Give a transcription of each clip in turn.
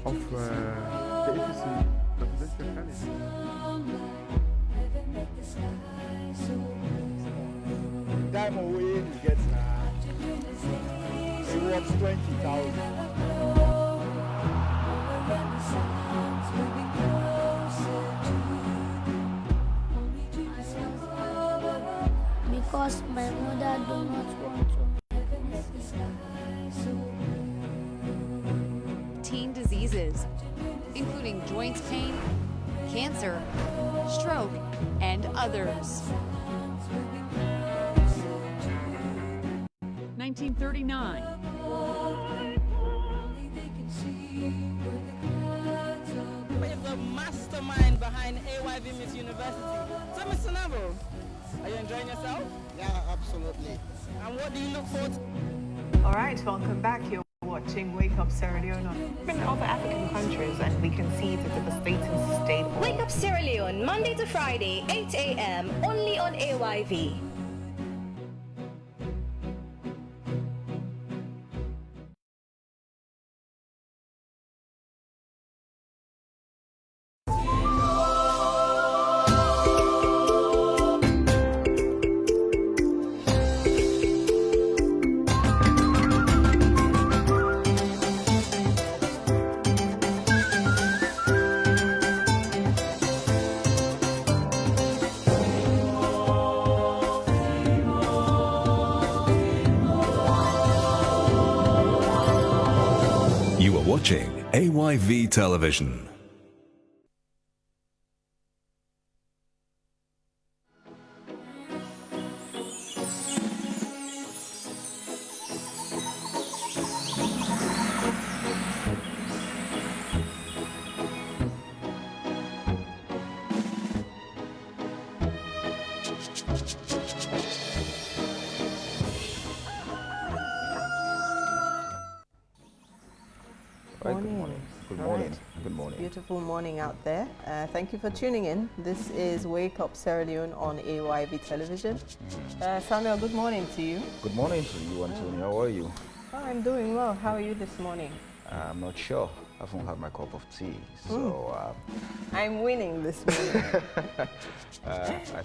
of the APC presidential candidate. Time away he gets now. He wants 20,000. Because my mother do not want to. Teen diseases, including joint pain, cancer, stroke, and others. 1939. Is the mastermind behind AYV Miss University. So, Mr. Nabo, are you enjoying yourself? Yeah, absolutely. And what do you look forward to? All right, welcome back. You're watching Wake Up Sierra Leone in other African countries, and we can see that the state and state. Wake Up Sierra Leone, Monday to Friday, 8 a.m., only on AYV. You are watching AYV Television. Right, good morning. Good morning. Right. Good morning. Beautiful morning out there. Thank you for tuning in. This is Wake Up Sierra Leone on AYV Television. Samuel, good morning to you. Good morning to you, Anthony. How are you? Oh, I'm doing well. How are you this morning? I'm not sure. I haven't had my cup of tea, so I'm winning this morning.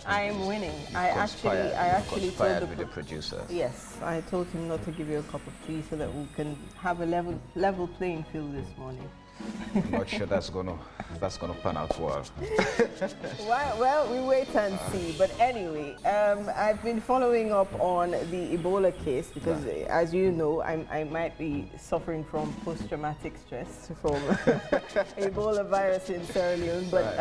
I'm winning. I actually told the producer. Yes, I told him not to give you a cup of tea so that we can have a level playing field this morning. I'm not sure that's gonna pan out well. Well, we wait and see. But anyway, I've been following up on the Ebola case because, as you know, I might be suffering from post-traumatic stress from Ebola virus in Sierra Leone. But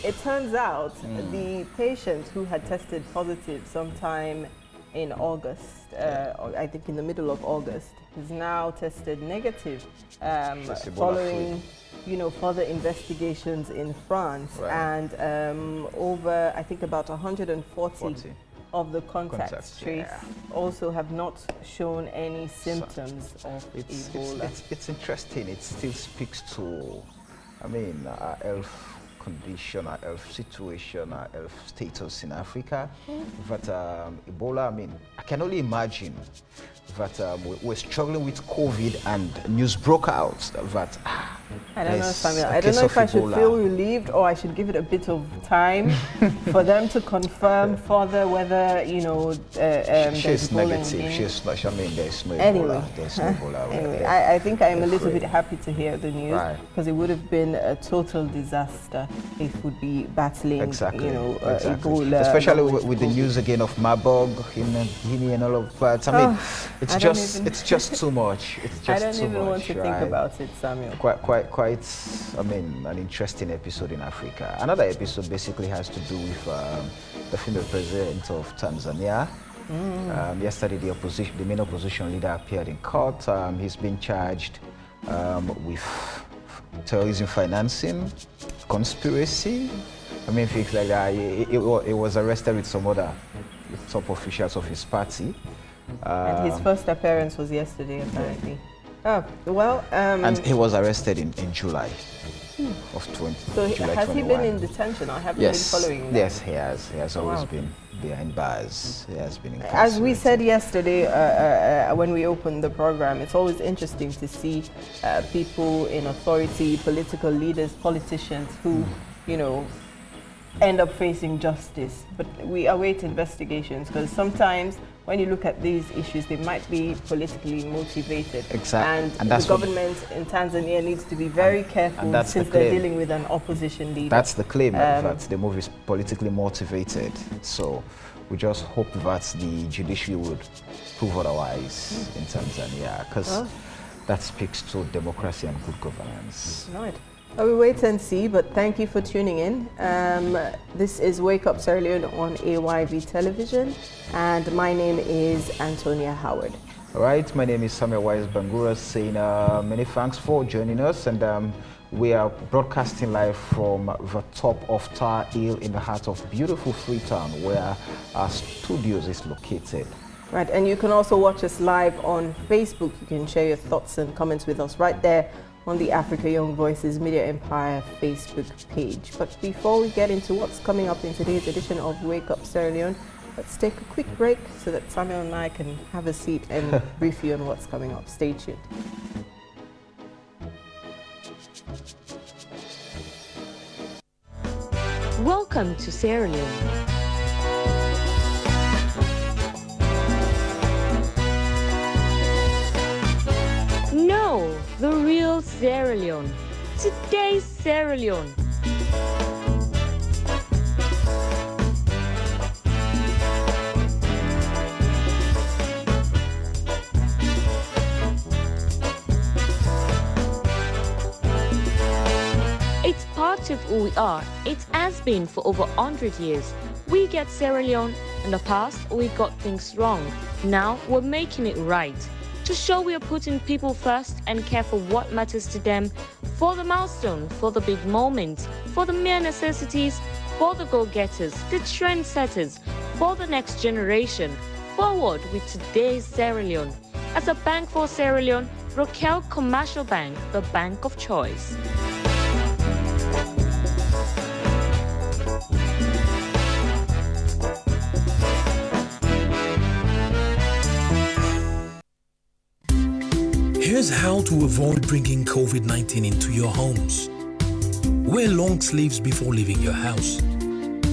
it turns out the patient who had tested positive sometime in August, I think in the middle of August, is now tested negative following further investigations in France, and over I think about 140 of the contacts traced also have not shown any symptoms of Ebola. It's interesting. It still speaks to, our health condition, our health situation, our health status in Africa. But Ebola, I can only imagine that we're struggling with COVID and news broke out that I don't know, Samuel. I don't know if I should feel relieved or I should give it a bit of time for them to confirm further whether, she's negative. She's not, there's no anyway, Ebola. There's no Ebola. Anyway, I think I'm a little bit happy to hear the news because it would have been a total disaster if we'd be battling, Ebola. Especially with the news again of Marburg in Guinea and all of that. It's just too much. It's just too much. I don't even want to think about it, Samuel. Quite, an interesting episode in Africa. Another episode basically has to do with the female president of Tanzania. Yesterday, the main opposition leader appeared in court. He's been charged with terrorism financing, conspiracy. Things like that. He was arrested with some other top officials of his party. And his first appearance was yesterday, apparently. Oh, well... and he was arrested in July. of 20. So July has he 21. been in detention? I haven't Yes. been following him. Yes, he has. He has always wow. been behind bars. He has been As we incarcerated. said yesterday when we opened the program, it's always interesting to see people in authority, political leaders, politicians who, you know, end up facing justice. But we await investigations because sometimes when you look at these issues, they might be politically motivated. Exactly. And the government in Tanzania needs to be very careful since they're dealing with an opposition leader. That's the claim, that the move is politically motivated. So we just hope that the judiciary would prove otherwise in Tanzania, because that speaks to democracy and good governance. Right. We wait and see, but thank you for tuning in. This is Wake Up Sierra Leone on AYV Television, and my name is Antonia Howard. All right, my name is Samuel Wise Bangura, saying many thanks for joining us, and we are broadcasting live from the top of Tower Hill in the heart of beautiful Freetown, where our studios is located. Right, and you can also watch us live on Facebook. You can share your thoughts and comments with us right there on the Africa Young Voices Media Empire Facebook page. But before we get into what's coming up in today's edition of Wake Up Sierra Leone, let's take a quick break so that Samuel and I can have a seat and brief you on what's coming up. Stay tuned. Welcome to Sierra Leone. No, the real Sierra Leone. Today's Sierra Leone. It's part of who we are. It has been for over 100 years. We get Sierra Leone. In the past, we got things wrong. Now, we're making it right. To show we are putting people first and care for what matters to them, for the milestone, for the big moments, for the mere necessities, for the go-getters, the trendsetters, for the next generation. Forward with today's Sierra Leone. As a bank for Sierra Leone, Rokel Commercial Bank, the bank of choice. Here's how to avoid bringing COVID-19 into your homes. Wear long sleeves before leaving your house.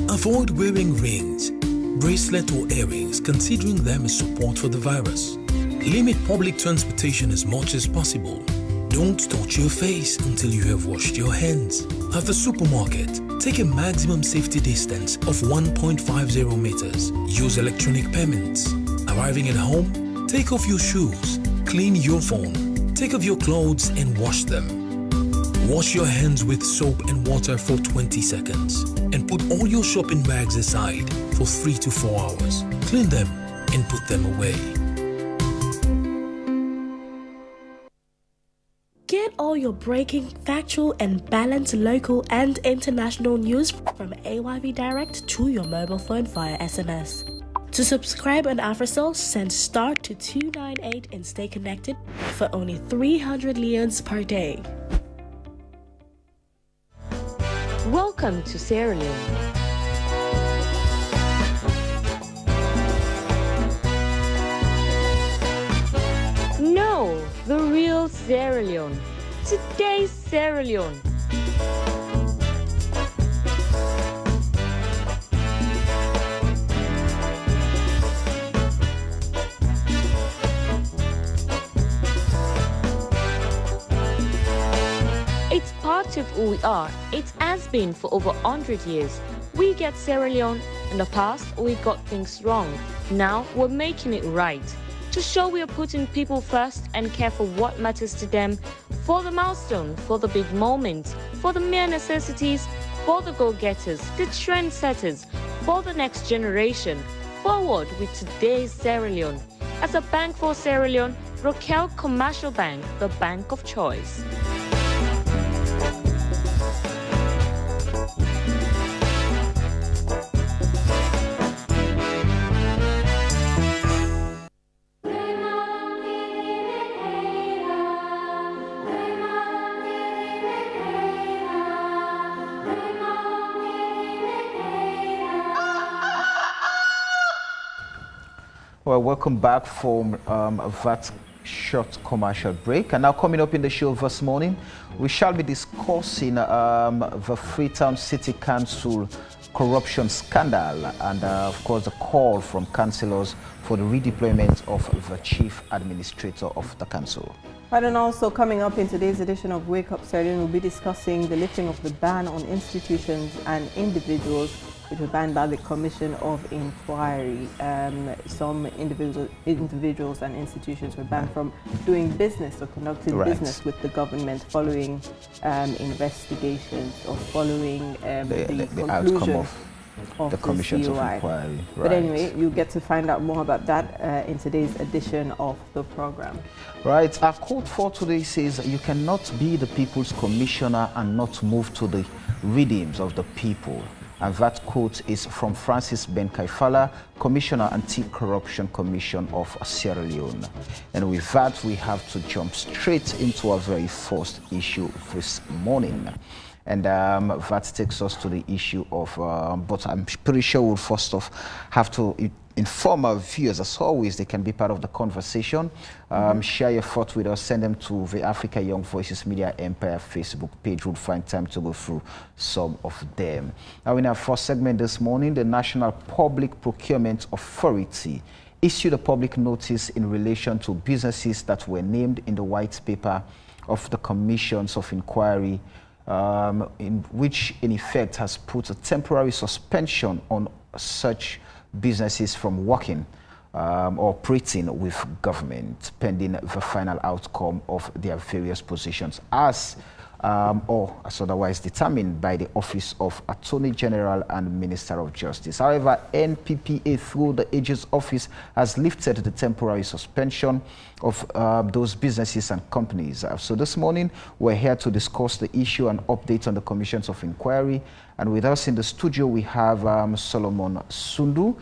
Avoid wearing rings, bracelet or earrings, considering them as support for the virus. Limit public transportation as much as possible. Don't touch your face until you have washed your hands. At the supermarket, take a maximum safety distance of 1.50 meters. Use electronic payments. Arriving at home, take off your shoes. Clean your phone. Take off your clothes and wash them. Wash your hands with soap and water for 20 seconds and put all your shopping bags aside for 3 to 4 hours. Clean them and put them away. Get all your breaking, factual and balanced local and international news from AYV Direct to your mobile phone via SMS. To subscribe on AfriCell, send star to 298 and stay connected for only 300 leones per day. Welcome to Sierra Leone. No, the real Sierra Leone. Today's Sierra Leone. It's part of who we are. It has been for over 100 years. We get Sierra Leone. In the past, we got things wrong. Now, we're making it right. To show we are putting people first and care for what matters to them, for the milestone, for the big moments, for the mere necessities, for the go-getters, the trendsetters, for the next generation. Forward with today's Sierra Leone. As a bank for Sierra Leone, Rokel Commercial Bank, the bank of choice. Well, welcome back from that short commercial break. And now coming up in the show this morning, we shall be discussing the Freetown City Council corruption scandal and, of course, the call from councillors for the redeployment of the chief administrator of the council. Right, and also coming up in today's edition of Wake Up Sierra Leone, we'll be discussing the lifting of the ban on institutions and individuals which were banned by the Commission of Inquiry. Some individuals and institutions were banned from doing business or conducting business with the government following investigations or following the conclusion of the Commissions of Inquiry. But anyway, you'll get to find out more about that in today's edition of the program. Right, our quote for today says, "You cannot be the people's commissioner and not move to the rhythms of the people." And that quote is from Francis Ben Kaifala, Commissioner Anti-Corruption Commission of Sierra Leone. And with that, we have to jump straight into our very first issue this morning. And that takes us to the issue of, but I'm pretty sure we'll first off have to inform our viewers, as always, they can be part of the conversation. Share your thoughts with us, send them to the Africa Young Voices Media Empire Facebook page. We'll find time to go through some of them. Now, in our first segment this morning, the National Public Procurement Authority issued a public notice in relation to businesses that were named in the white paper of the Commissions of Inquiry, in which in effect has put a temporary suspension on such businesses from working or operating with government pending the final outcome of their various positions as otherwise determined by the Office of Attorney General and Minister of Justice. However, NPPA through the AG's office has lifted the temporary suspension of those businesses and companies. So this morning, we're here to discuss the issue and update on the Commissions of Inquiry. And with us in the studio, we have Solomon Sundu.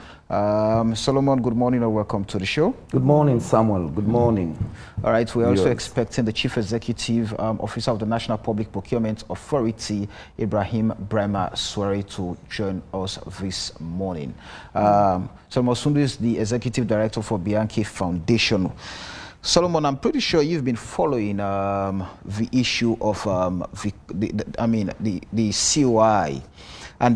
Solomon, good morning and welcome to the show. Good morning, Samuel. Good morning. All right, we're also expecting the Chief Executive Officer of the National Public Procurement Authority, Ibrahim Brema Swari, to join us this morning. Solomon Sundu is the Executive Director for Bianchi Foundation. Solomon, I'm pretty sure you've been following the issue of the COI, and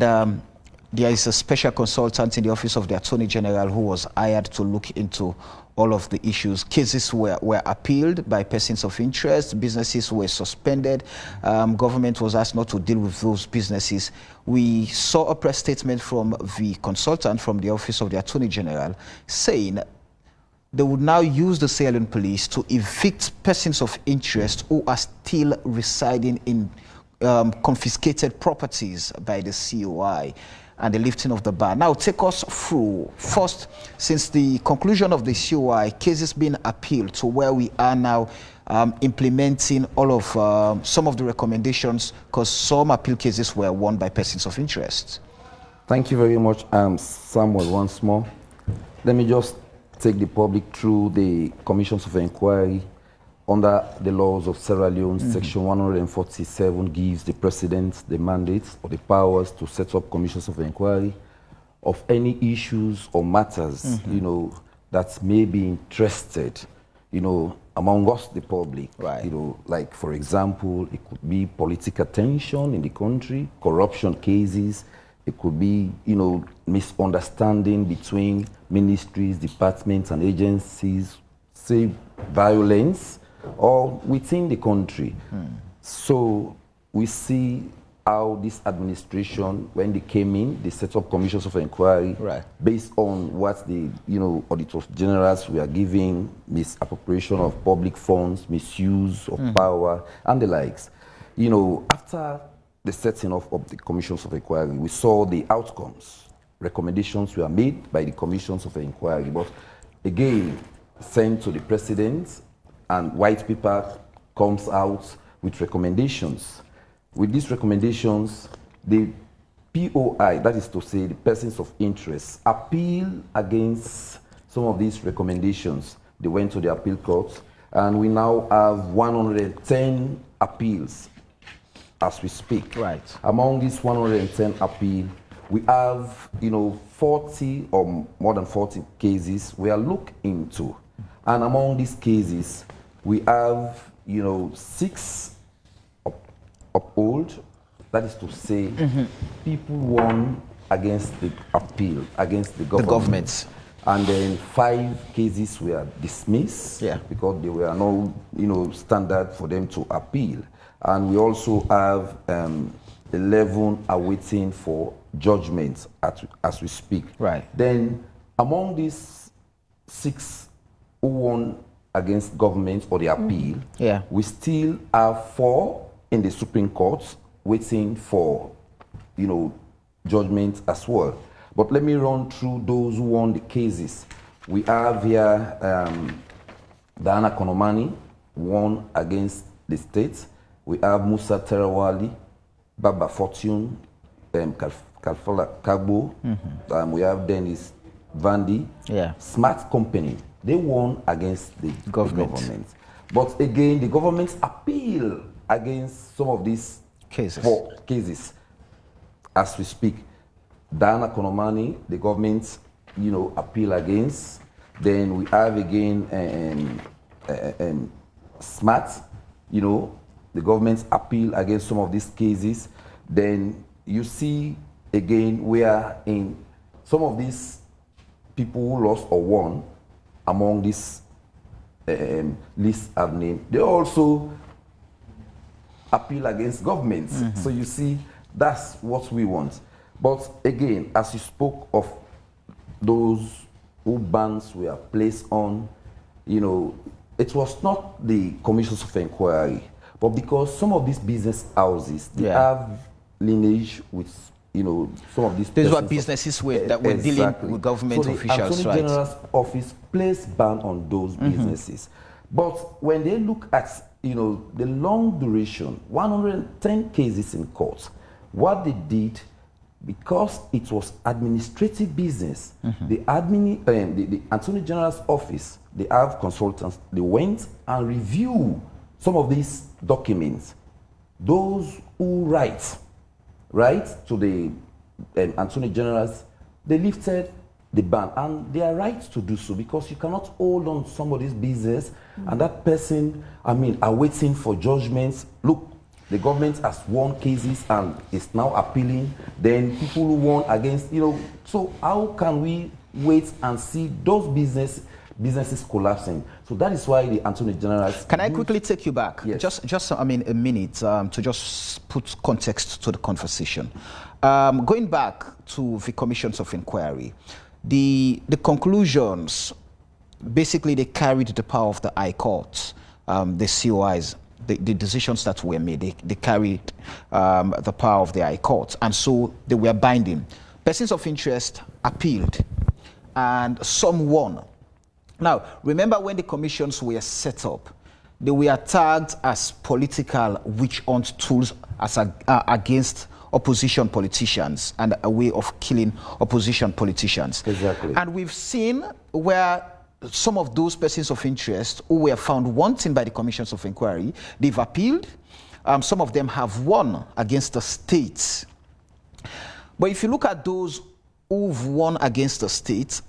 there is a special consultant in the Office of the Attorney General who was hired to look into all of the issues. Cases were appealed by persons of interest, businesses were suspended, government was asked not to deal with those businesses. We saw a press statement from the consultant from the Office of the Attorney General saying they would now use the Sierra Leone police to evict persons of interest who are still residing in confiscated properties by the COI and the lifting of the ban. Now, take us through, first, since the conclusion of the COI, cases being appealed to where we are now implementing all of some of the recommendations, because some appeal cases were won by persons of interest. Thank you very much, Samuel, once more. Let me just take the public through the Commissions of Inquiry. Under the laws of Sierra Leone, Section 147 gives the President the mandates or the powers to set up Commissions of Inquiry of any issues or matters, you know, that may be interested, you know, among us, the public. Right. You know, like, for example, it could be political tension in the country, corruption cases. It could be, you know, misunderstanding between ministries, departments, and agencies, say violence, or within the country. So we see how this administration, when they came in, they set up commissions of inquiry based on what the, you know, auditors generals were giving, misappropriation of public funds, misuse of power, and the likes. You know, after the setting of the commissions of inquiry, we saw the outcomes. Recommendations were made by the commissions of inquiry, but again, sent to the president, and white paper comes out with recommendations. With these recommendations, the POI, that is to say the persons of interest, appeal against some of these recommendations. They went to the appeal court, and we now have 110 appeals as we speak. Right. Among these 110 appeals, we have, 40 or more than 40 cases we are looked into. And among these cases, we have, 6 uphold. That is to say, people won against the appeal, against the government. And then 5 cases were dismissed because they were no, standard for them to appeal. And we also have 11 awaiting for judgment as we speak. Right. Then among these 6 who won against government or the appeal, we still have 4 in the Supreme Court waiting for, judgment as well. But let me run through those who won the cases. We have here Diana Konomani won against the state. We have Musa Terawali, Baba Fortune, Kalfala Kagbo. We have Dennis Vandi. Smart Company. They won against the government. But again, the government appeal against some of these cases. 4 cases as we speak. Diana Konomani, the government, appeal against. Then we have again Smart, the government's appeal against some of these cases. Then you see again where in some of these people who lost or won among this list I've named, they also appeal against governments. So you see, that's what we want. But again, as you spoke of those who bans were placed on, it was not the commissions of inquiry, but because some of these business houses, they have lineage with, some of these. These were businesses that were dealing with government officials, so the Attorney General's office placed ban on those businesses. But when they look at, the long duration, 110 cases in court, what they did, because it was administrative business, the Attorney General's office, they have consultants, they went and reviewed some of these documents. Those who write to the Attorney General's, they lifted the ban, and they are right to do so, because you cannot hold on to somebody's business and that person, are waiting for judgments. Look, the government has won cases and is now appealing. Then people who won against, so how can we wait and see those businesses collapsing? So that is why the Attorney General. Can I quickly take you back? Yes. Just a minute to just put context to the conversation. Going back to the commissions of inquiry, the conclusions, basically they carried the power of the High Court, the COIs. The decisions that were made, they carried the power of the High Court, and so they were binding. Persons of interest appealed, and some won. Now, remember when the commissions were set up, they were tagged as political witch hunt tools against opposition politicians and a way of killing opposition politicians. Exactly. And we've seen where some of those persons of interest who were found wanting by the commissions of inquiry, they've appealed. Some of them have won against the state. But if you look at those who've won against the state,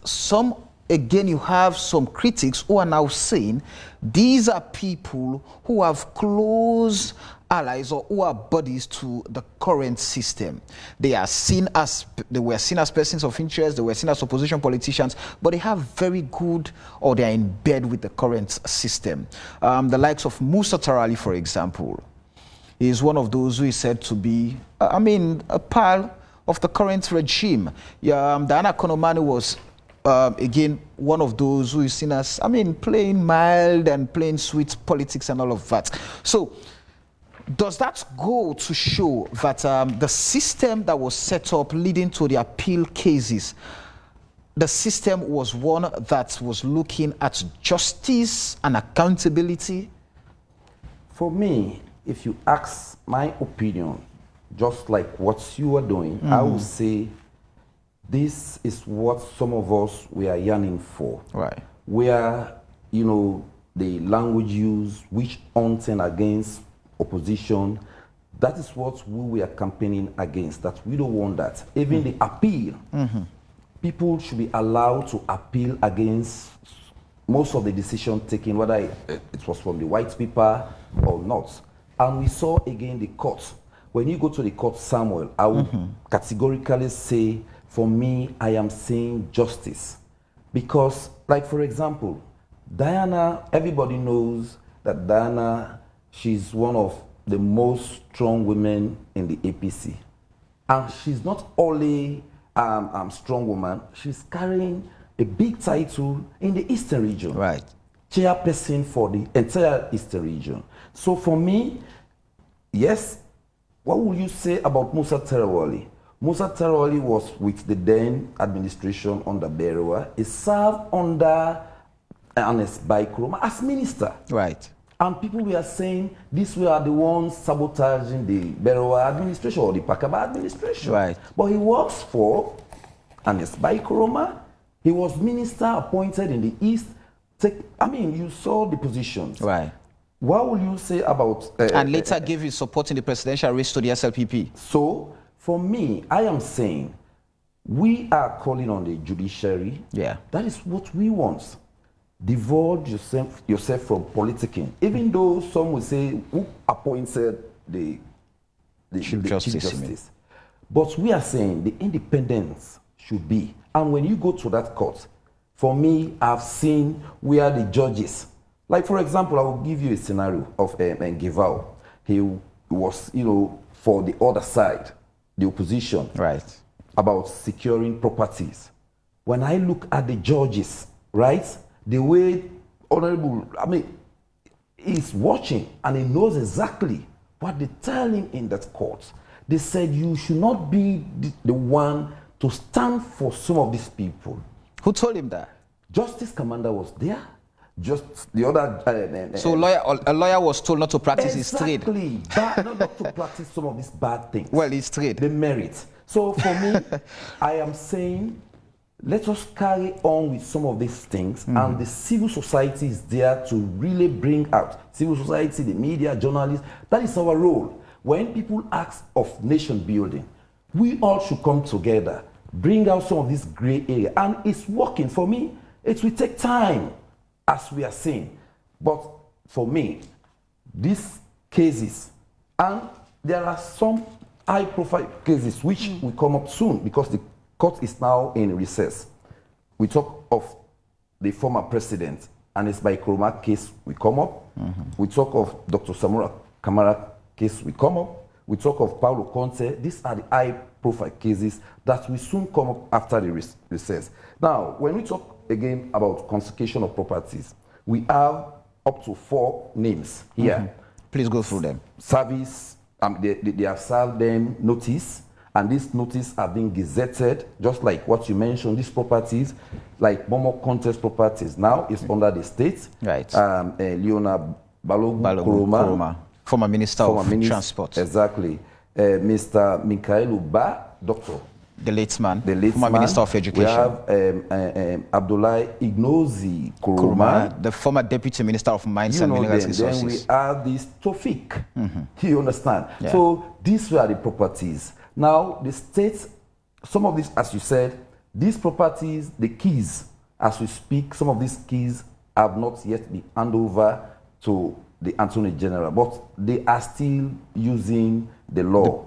again, you have some critics who are now saying these are people who have close allies or who are buddies to the current system. They were seen as persons of interest, they were seen as opposition politicians, but they have very good, or they are in bed with the current system. The likes of Musa Tarali, for example, is one of those who is said to be, a pal of the current regime. Diana Konomani was again, one of those who is seen as, playing mild and playing sweet politics and all of that. So, does that go to show that the system that was set up leading to the appeal cases, the system was one that was looking at justice and accountability? For me, if you ask my opinion, just like what you are doing, I would say this is what some of us we are yearning for. Right. Where, the language used, which hunting against opposition, That is what we are campaigning against, that we don't want that. Even the appeal, people should be allowed to appeal against most of the decision taken, whether it was from the white people or not. And we saw again the court. When you go to the court, Samuel, I would categorically say, for me, I am saying justice. Because, like for example, Diana, everybody knows that Diana, she's one of the most strong women in the APC. And she's not only a strong woman, she's carrying a big title in the Eastern region. Right. Chairperson for the entire Eastern region. So for me, yes, what would you say about Musa Terawali? Musa Terawali was with the then administration under Berewa. He served under Ernest Baikroma as minister. Right. And people were saying these were the ones sabotaging the Berewa administration or the Pakaba administration. Right. But he works for Ernest Baikroma. He was minister appointed in the East. You saw the positions. Right. What will you say about... and later gave his support in the presidential race to the SLPP. So, for me, I am saying, we are calling on the judiciary. Yeah. That is what we want. Divulge yourself from politicking. Even though some will say, who appointed the Chief Justice? But we are saying the independence should be. And when you go to that court, for me, I've seen where the judges, like for example, I will give you a scenario of Givao. He was, for the other side, the opposition, right, about securing properties. When I look at the judges, right, the way Honorable, he's watching and he knows exactly what they tell him in that court. They said you should not be the one to stand for some of these people. Who told him that? Justice Commander was there. Just the other... so a lawyer was told not to practice his trade. Exactly. Not to practice some of these bad things. Well, his trade. The merit. So for me, I am saying, let us carry on with some of these things, and the civil society is there to really bring out. Civil society, the media, journalists, that is our role. When people ask of nation building, we all should come together, bring out some of this gray area, and it's working. For me, it will take time, as we are saying. But for me, these cases, and there are some high-profile cases which will come up soon because the court is now in recess. We talk of the former president, and it's by Kroma case will come up. We talk of Dr. Samura Kamara case will come up. We talk of Paulo Conte. These are the high-profile cases that will soon come up after the recess. Now, when we talk again about confiscation of properties, we have up to 4 names here. Please go through them. Service, they have served them notice, and this notice have been gazetted, just like what you mentioned, these properties, like Momo Contest properties, now is under the state. Right. Leone Balogun Kuroma, former Minister of Transport. Exactly. Mr. Michael Uba, doctor. The late man, former man. Minister of Education. We have Abdoulaye Ignozi Kuroma, the former Deputy Minister of Mines and Mineral Resources. Then we have this Tofik. You understand? Yeah. So these were the properties. Now the state, some of these, as you said, these properties, the keys, as we speak, some of these keys have not yet been handed over to the Attorney General, but they are still using the law.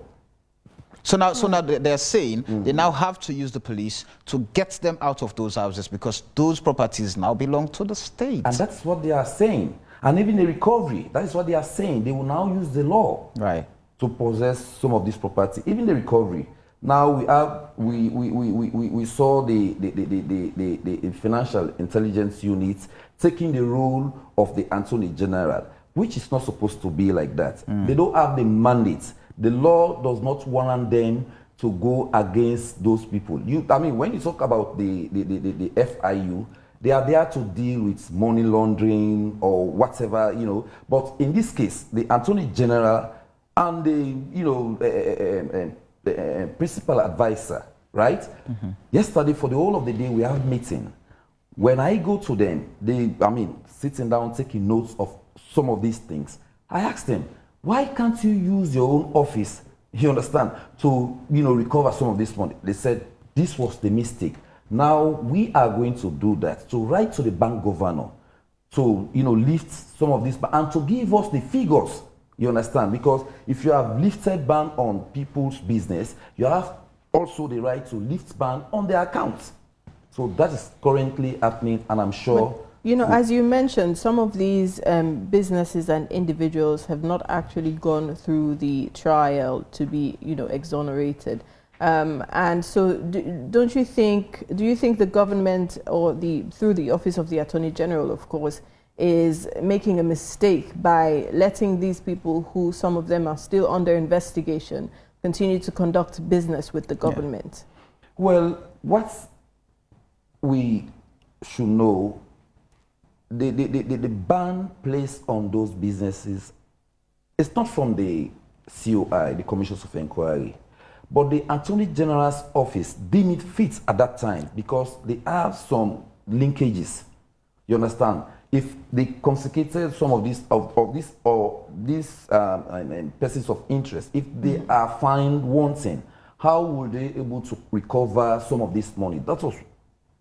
So now they're saying they now have to use the police to get them out of those houses because those properties now belong to the state. And that's what they are saying. And even the recovery, that is what they are saying. They will now use the law to possess some of this property. Even the recovery. Now we saw the Financial Intelligence Unit taking the role of the Attorney General, which is not supposed to be like that. They don't have the mandate. The law does not warrant them to go against those people. When you talk about the FIU, they are there to deal with money laundering or whatever, But in this case, the Attorney General and the principal advisor, right? Yesterday, for the whole of the day, we have meeting. When I go to them, sitting down, taking notes of some of these things, I asked them, Why can't you use your own office, you understand, to, recover some of this money? They said, this was the mistake. Now we are going to do that, to write to the bank governor, to, lift some of this, and to give us the figures, you understand? Because if you have lifted ban on people's business, you have also the right to lift ban on their accounts. So that is currently happening, and I'm sure... But, as you mentioned, some of these businesses and individuals have not actually gone through the trial to be, exonerated. And so do you think the government, or through the Office of the Attorney General, of course, is making a mistake by letting these people, who some of them are still under investigation, continue to conduct business with the government? Yeah. Well, what we should know, the ban placed on those businesses, it's not from the COI, the Commissions of Inquiry, but the Attorney General's office deemed it fit at that time because they have some linkages. You understand? If they confiscated some of these persons of interest, if they are found wanting, how will they be able to recover some of this money? That was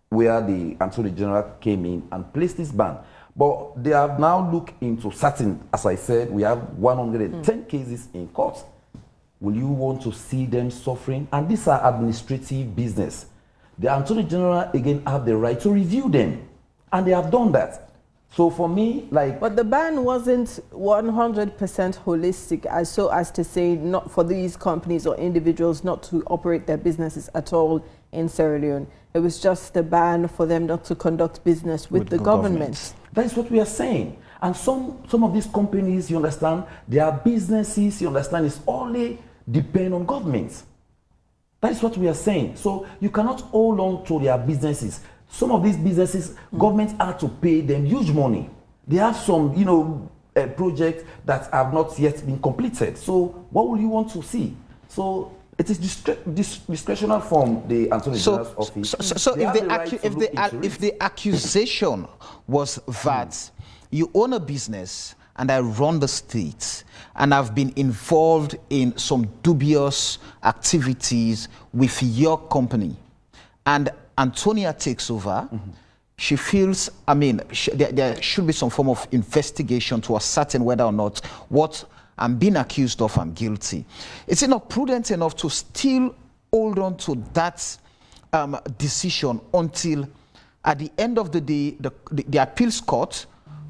where the Attorney General came in and placed this ban. But they have now looked into certain, as I said, we have 110 cases in court. Will you want to see them suffering? And these are administrative business. The Attorney General, again, have the right to review them. And they have done that. So for me, But the ban wasn't 100% holistic, as to say not for these companies or individuals not to operate their businesses at all in Sierra Leone. It was just a ban for them not to conduct business with the government. That is what we are saying. And some of these companies, you understand, their businesses, you understand, is only depend on governments. That is what we are saying. So you cannot hold on to their businesses. Some of these businesses, governments have to pay them huge money. They have some, projects that have not yet been completed. So what will you want to see? So it is discretional from the Attorney General's office. So if the accusation was that you own a business and I run the state and I've been involved in some dubious activities with your company, and Antonia takes over, she feels, there should be some form of investigation to ascertain whether or not what I'm being accused of, I'm guilty. Is it not prudent enough to still hold on to that decision until at the end of the day, the appeals court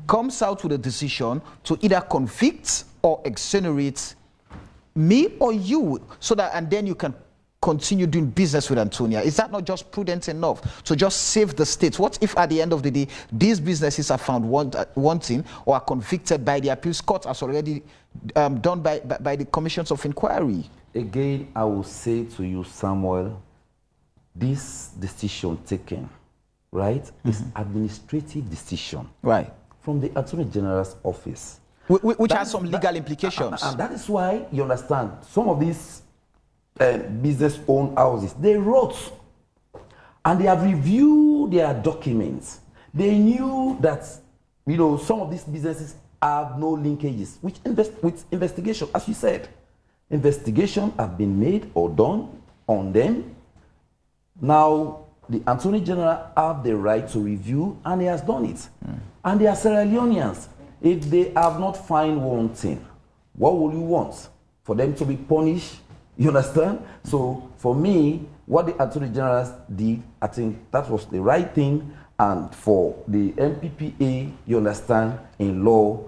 comes out with a decision to either convict or exonerate me or you, so that, and then you can continue doing business with Antonia? Is that not just prudent enough to just save the state? What if at the end of the day, these businesses are found wanting or are convicted by the appeals court as already done by the commissions of inquiry? Again, I will say to you, Samuel, this decision taken, right, is administrative decision. Right. From the Attorney General's office. Which has some legal implications. And that is why, you understand, some of these business-owned houses, they wrote and they have reviewed their documents. They knew that, some of these businesses have no linkages, with investigation, as you said. Investigation have been made or done on them. Now, the Attorney General have the right to review, and he has done it. And they are Sierra Leoneans. If they have not found one thing, what will you want? For them to be punished? You understand? So for me, what the Attorney General did, I think that was the right thing. And for the MPPA, you understand, in law,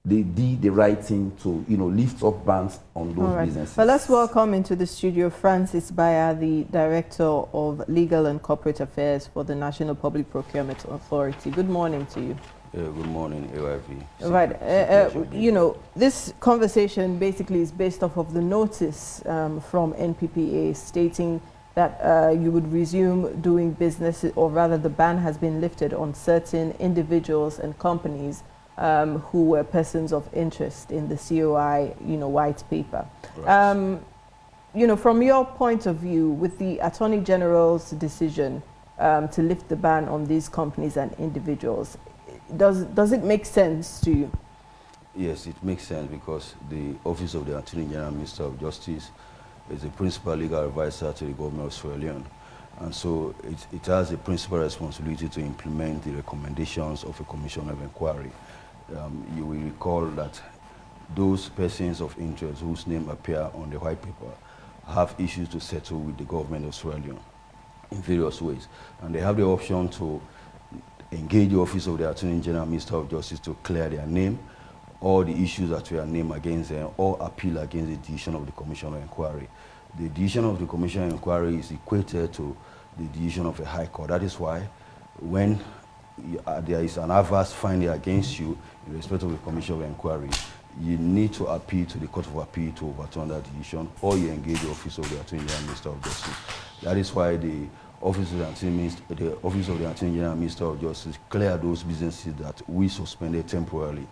they did the right thing to, lift up bans on those businesses. Well, let's welcome into the studio Francis Bayer, the Director of Legal and Corporate Affairs for the National Public Procurement Authority. Good morning to you. Good morning, AYV. Right. This conversation basically is based off of the notice from NPPA stating that you would resume doing business, or rather the ban has been lifted on certain individuals and companies who were persons of interest in the COI, white paper. Right. From your point of view, with the Attorney General's decision to lift the ban on these companies and individuals, does it make sense to you? Yes, it makes sense because the Office of the Attorney General Minister of Justice is the principal legal advisor to the government of Sierra Leone. And so it has a principal responsibility to implement the recommendations of a commission of inquiry. You will recall that those persons of interest whose name appear on the white paper have issues to settle with the government of Sierra Leone in various ways. And they have the option to engage the Office of the Attorney General Minister of Justice to clear their name, all the issues that were named against them, or appeal against the decision of the Commission of Inquiry. The decision of the Commission of Inquiry is equated to the decision of a high court. That is why when there is an adverse finding against you in respect of the Commission of Inquiry, you need to appeal to the Court of Appeal to overturn that decision, or you engage the Office of the Attorney General Minister of Justice. That is why the Office of the Attorney General Minister of Justice cleared those businesses that we suspended temporarily,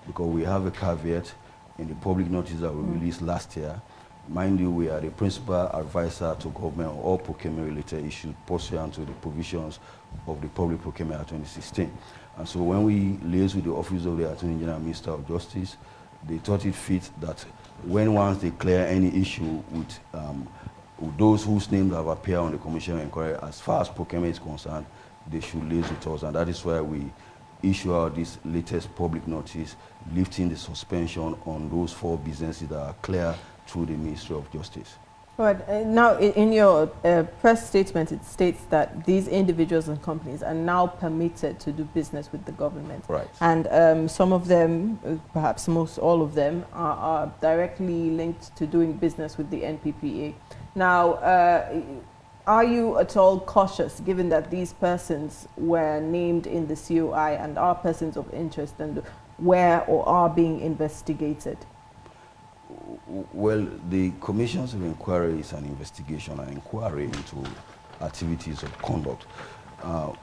because we have a caveat in the public notice that we released last year. Mind you, we are the principal advisor to government on all procurement-related issues pursuant to the provisions of the Public Procurement Act 2016. And so when we liaised with the Office of the Attorney General Minister of Justice, they thought it fit that once they clear any issue with those whose names have appeared on the Commission of Inquiry, as far as procurement is concerned, they should liaise with us. And that is why we issue out this latest public notice lifting the suspension on those 4 businesses that are clear through the Ministry of Justice. But now in your press statement, it states that these individuals and companies are now permitted to do business with the government. Right. And some of them, perhaps most all of them, are directly linked to doing business with the NPPA. Now, are you at all cautious, given that these persons were named in the COI and are persons of interest and were or are being investigated? Well, the Commissions of Inquiry is an investigation, an inquiry into activities of conduct.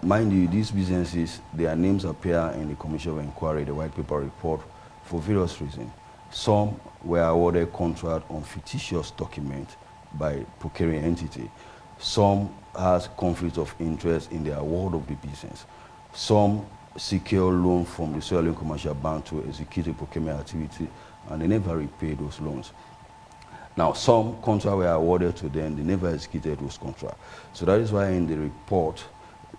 Mind you, these businesses, their names appear in the Commission of Inquiry, the White Paper report, for various reasons. Some were awarded contract on fictitious documents by procuring entity. Some has conflict of interest in the award of the business. Some secure loan from the Sierra Leone Commercial Bank to execute a procurement activity, and they never repaid those loans. Now, some contracts were awarded to them, they never executed those contracts. So that is why in the report,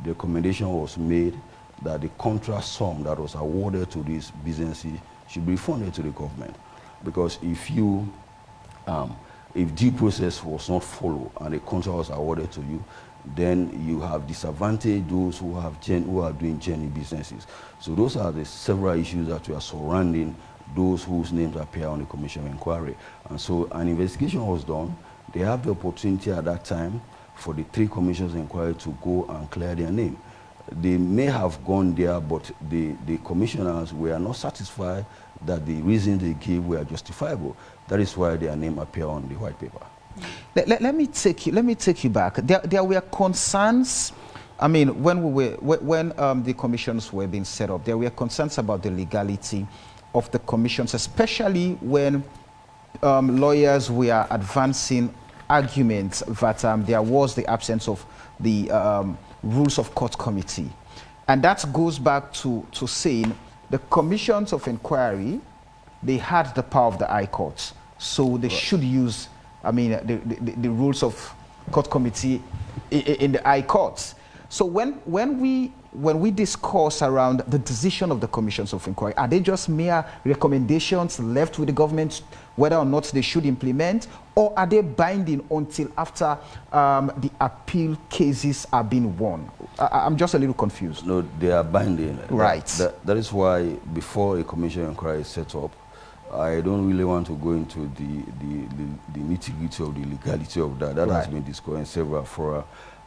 the recommendation was made that the contract sum that was awarded to these businesses should be refunded to the government. Because if due process was not followed and the contract was awarded to you, then you have disadvantaged those who are doing genuine businesses. So those are the several issues that we are surrounding those whose names appear on the Commission of Inquiry. And so an investigation was done. They have the opportunity at that time for the 3 commissions of inquiry to go and clear their name. They may have gone there, but the commissioners were not satisfied that the reasons they gave were justifiable. That is why their name appear on the white paper. Let me take you back. There were concerns. I mean, when the commissions were being set up, there were concerns about the legality of the commissions, especially when lawyers were advancing arguments that there was the absence of the rules of court committee. And that goes back to saying the commissions of inquiry, they had the power of the High Court. So they should use, I mean, the rules of court committee in the High Courts. So when we discuss around the decision of the commissions of inquiry, are they just mere recommendations left with the government whether or not they should implement, or are they binding until after the appeal cases are being won? I'm just a little confused. No, they are binding. Right. That is why before a commission of inquiry is set up, I don't really want to go into the nitty-gritty of the legality of that. That has been discussed in several fora.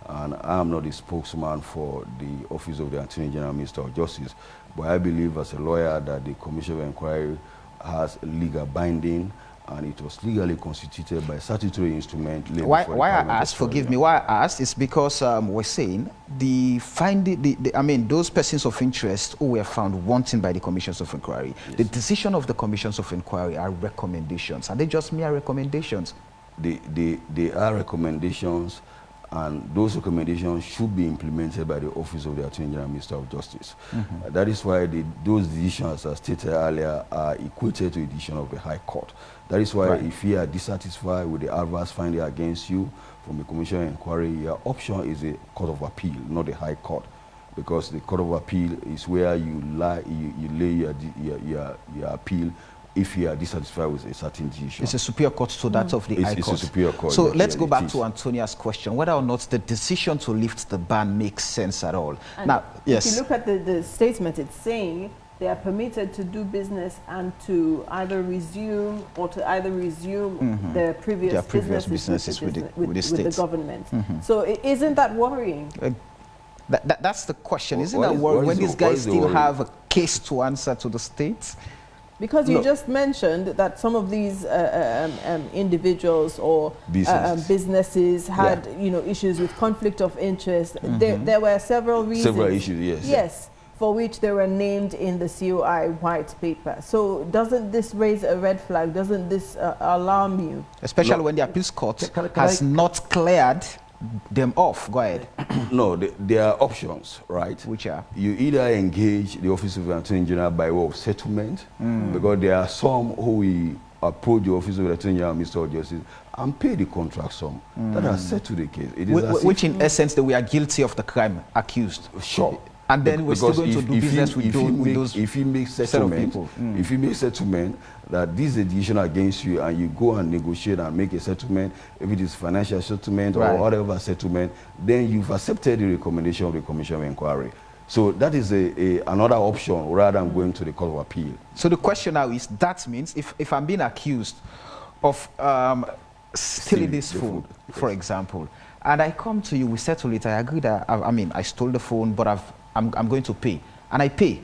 And I am not the spokesman for the Office of the Attorney General Minister of Justice, but I believe as a lawyer that the Commission of Inquiry has legal binding, and it was legally constituted by statutory instrument. Why I asked, forgive me, why I asked is because we're saying I mean, those persons of interest who were found wanting by the commissions of inquiry, the decision of the commissions of inquiry are recommendations. Are they just mere recommendations? They are recommendations, and those recommendations should be implemented by the Office of the Attorney General, Minister of Justice. That is why those decisions, as stated earlier, are equated to the decision of the High Court. That is why if you are dissatisfied with the adverse finding against you from the Commission of Inquiry, your option is the Court of Appeal, not the High Court, because the Court of Appeal is where you lay your appeal if you are dissatisfied with a certain decision. It's a superior court to that of the High Court. It's a superior court. So let's go back to Antonia's question, whether or not the decision to lift the ban makes sense at all. And now, yes. If you look at the statement, it's saying they are permitted to do business and to either resume their previous businesses with the government. So isn't that worrying? That's the question. Isn't that worrying when these guys still have a case to answer to the state? Because you just mentioned that some of these individuals or businesses had issues with conflict of interest. There were several reasons. Several issues, yes. Yes, for which they were named in the COI white paper. So doesn't this raise a red flag? Doesn't this alarm you? Especially when the appeals court has not cleared them off. Go ahead. No, there are options, right? Which are? You either engage the Office of the Attorney General by way of settlement, because there are some who will approach the Office of the Attorney General, Minister of Justice, and pay the contract sum that has settled the case. It is which in essence, they were guilty of the crime accused. Sure. And then we're still going to do business with those if you make settlement, if you make settlement that this is a decision against you, and you go and negotiate and make a settlement, if it is financial settlement or whatever settlement, then you've accepted the recommendation of the Commission of Inquiry. So that is another option rather than going to the Court of Appeal. So the question now is, that means if I'm being accused of stealing this food, for example, and I come to you, we settle it, I agree that, I stole the phone, but I'm going to pay, and I pay.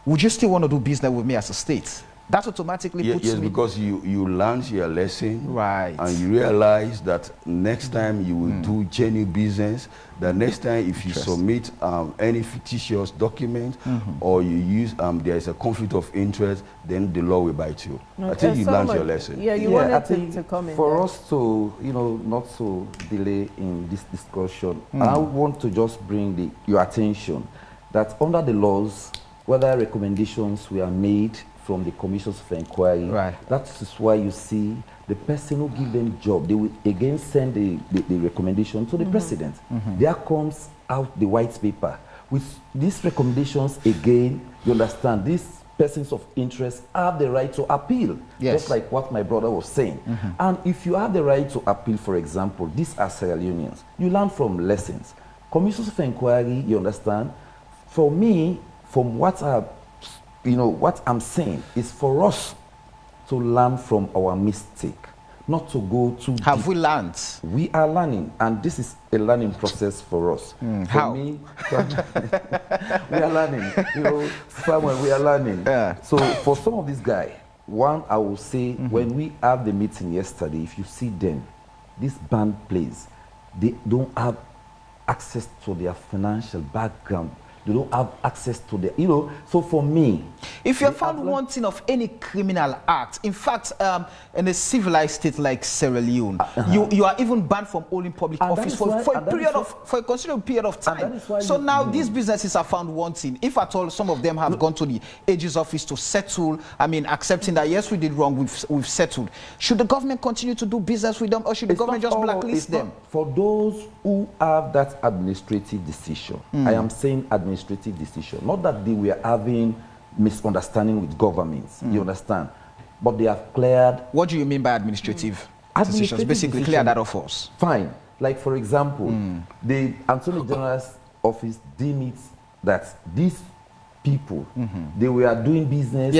Would you still want to do business with me as a state? That automatically puts me... because you learned your lesson, right, and you realize that next time you will do genuine business, that next time if you submit any fictitious document or you use, there is a conflict of interest, then the law will bite you. I think you learned your lesson. Yeah, you wanted to comment. For us to, not to delay in this discussion, I want to just bring your attention that under the laws, whether recommendations were made from the commissions of inquiry, that is why you see the person who give them job, they will again send the recommendation to the president. There comes out the white paper. With these recommendations again, you understand, these persons of interest have the right to appeal, just like what my brother was saying. And if you have the right to appeal, for example, these are Sierra Leoneans, you learn from lessons. Commissions of inquiry, you understand, for me, from what what I'm saying is for us to learn from our mistake, not to go too deep. Have we learned? We are learning, and this is a learning process for us. How? Me, we are learning. Samuel, we are learning. So for some of these guys, one, I will say, when we have the meeting yesterday, if you see them, this band plays, they don't have access to their financial background. They don't have access to the, so for me... If you're found wanting of any criminal act, in fact, in a civilized state like Sierra Leone, you are even banned from holding public office for a considerable period of time. So now these businesses are found wanting. If at all some of them have gone to the AG's office to settle, accepting that, yes, we did wrong, we've settled. Should the government continue to do business with them, or should the government just blacklist them? For those who have that administrative decision, I am saying administrative decision, not that they were having misunderstanding with governments, you understand, but they have cleared. What do you mean by administrative decisions? Basically clear that off us. Fine. Like for example, the Attorney General's office deemed it that these people, they were doing business.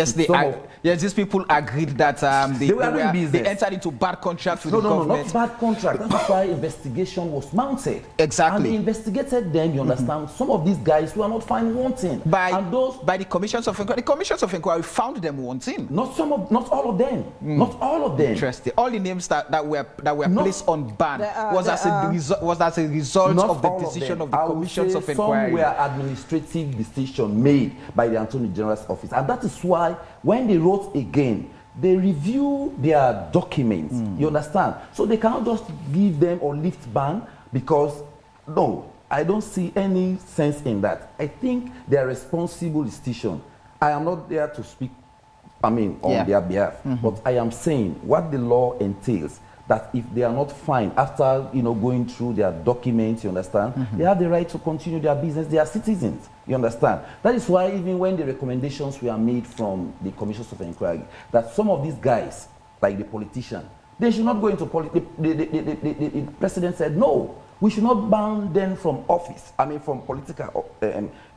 Yes, these people agreed that they entered into bad contracts with the government. No, not bad contract. That's why investigation was mounted. Exactly. And they investigated them, you understand. Some of these guys were not found wanting. By the commissions of inquiry. The commissions of inquiry found them wanting. Not all of them. Not all of them. Interesting. All the names that were placed on ban was as a result of the decision of the commissions of inquiry. Some were administrative decision made by the Attorney General's office, and that is why when they wrote again, they review their documents. You understand? So they cannot just give them or lift ban Because, no, I don't see any sense in that. I think they are responsible institution. I am not there to speak, on their behalf, but I am saying what the law entails, that if they are not fined after, going through their documents, you understand, they have the right to continue their business. They are citizens, you understand. That is why even when the recommendations were made from the commissions of inquiry, that some of these guys, like the politician, they should not go into politics. The president said, no, we should not ban them from office, from political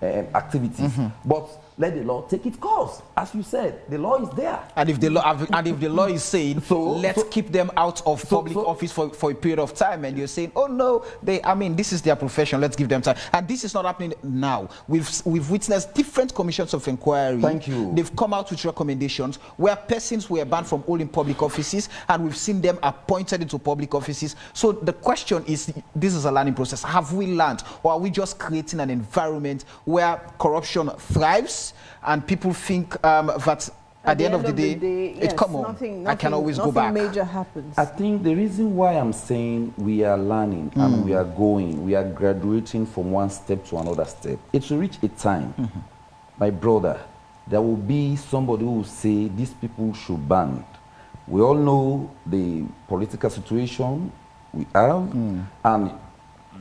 activities, but let the law take its course. As you said, the law is there. And if the law is saying, let's keep them out of public office for a period of time, and you're saying, oh no, this is their profession, let's give them time. And this is not happening now. We've witnessed different commissions of inquiry. Thank you. They've come out with recommendations where persons were banned from holding public offices, and we've seen them appointed into public offices. So the question is, this is a learning process. Have we learned, or are we just creating an environment where corruption thrives and people think that at the end of the day, yes, come on, nothing, I can always go back. Nothing major happens. I think the reason why I'm saying we are learning and we are graduating from one step to another step, it will reach a time, my brother, there will be somebody who will say these people should ban. We all know the political situation we have, and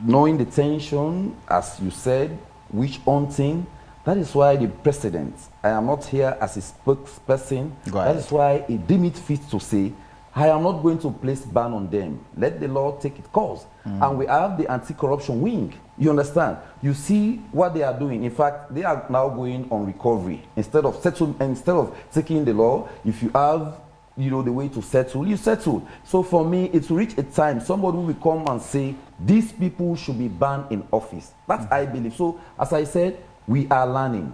knowing the tension, as you said, witch hunting. That is why the president, I am not here as a spokesperson. That is why he deemed it fit to say, I am not going to place ban on them. Let the law take its course. And we have the anti-corruption wing. You understand? You see what they are doing. In fact, they are now going on recovery. Instead of taking the law, if you have the way to settle, you settle. So for me, it will reach a time somebody will come and say, these people should be banned in office. That I believe. So as I said, we are learning.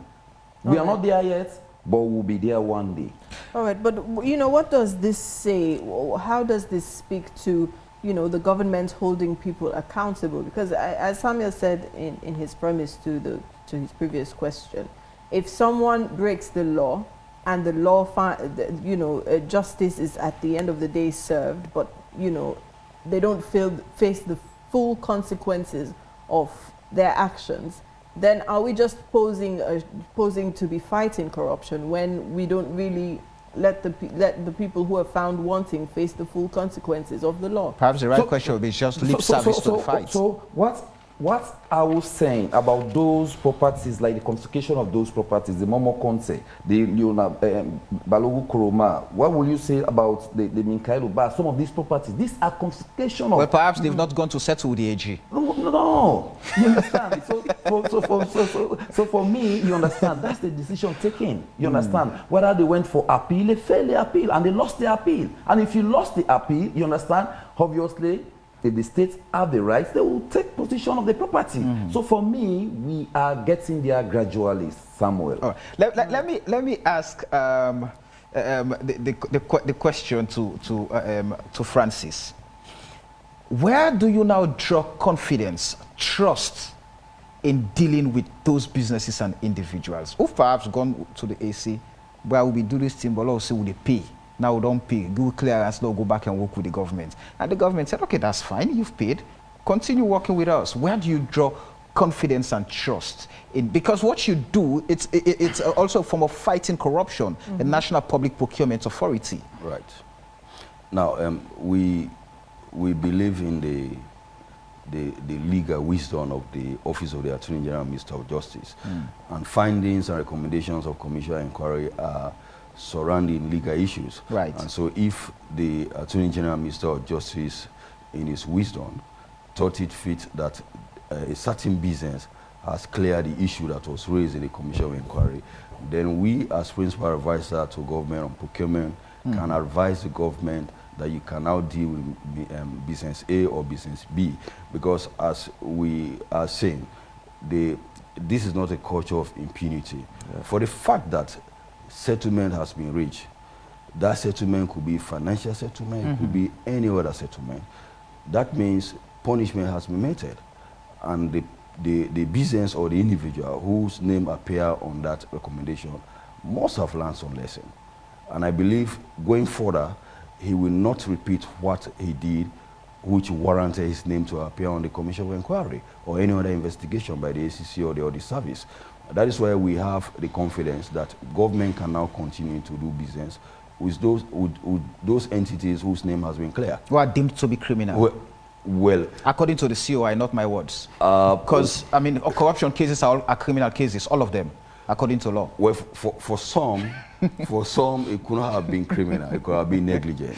We are not there yet, but we'll be there one day. All right, but what does this say? How does this speak to, the government holding people accountable? Because as Samuel said in his premise to his previous question, if someone breaks the law and the law, justice is at the end of the day served, but, they don't face the full consequences of their actions, then are we just posing to be fighting corruption when we don't really let the people who are found wanting face the full consequences of the law? Perhaps the right question would be just lip service to the fight. So what are we saying about those properties, like the confiscation of those properties, the Momo Conte, the Balogu Kuroma? What will you say about the Minkailu Bar, some of these properties? These are confiscation of... Well, perhaps they've not gone to settle with the AG. No. You understand? So for me, you understand, that's the decision taken. You understand? Whether they went for appeal, they failed the appeal, and they lost the appeal. And if you lost the appeal, you understand, obviously, if the states have the rights, they will take possession of the property. So for me, we are getting there gradually, Samuel. All right. Let me ask the question to Francis. Where do you now draw confidence, trust in dealing with those businesses and individuals who've perhaps gone to the AC, where we do this thing, but also will they pay? Now we don't pay, go clearance, now go back and work with the government. And the government said, okay, that's fine, you've paid, continue working with us. Where do you draw confidence and trust in? Because what you do, it's also a form of fighting corruption, the National Public Procurement Authority. Right. Now, we believe in the legal wisdom of the Office of the Attorney General, Minister of Justice. And findings and recommendations of Commission Inquiry are surrounding legal issues. Right. And so if the Attorney General, Minister of Justice, in his wisdom, thought it fit that a certain business has cleared the issue that was raised in the Commission of Inquiry, then we as principal advisor to government on procurement can advise the government that you can now deal with business A or business B, because as we are saying, this is not a culture of impunity. For the fact that settlement has been reached, that settlement could be financial settlement, it could be any other settlement. That means punishment has been meted, and the business or the individual whose name appear on that recommendation must have learned some lesson. And I believe going further, he will not repeat what he did which warranted his name to appear on the Commission of Inquiry or any other investigation by the ACC or the Audit Service. That is why we have the confidence that government can now continue to do business with those entities whose name has been clear. Who are deemed to be criminal. Well, according to the COI, not my words. Because, I mean, corruption cases are criminal cases, all of them, according to law. Well, for some, it could not have been criminal. It could have been negligent,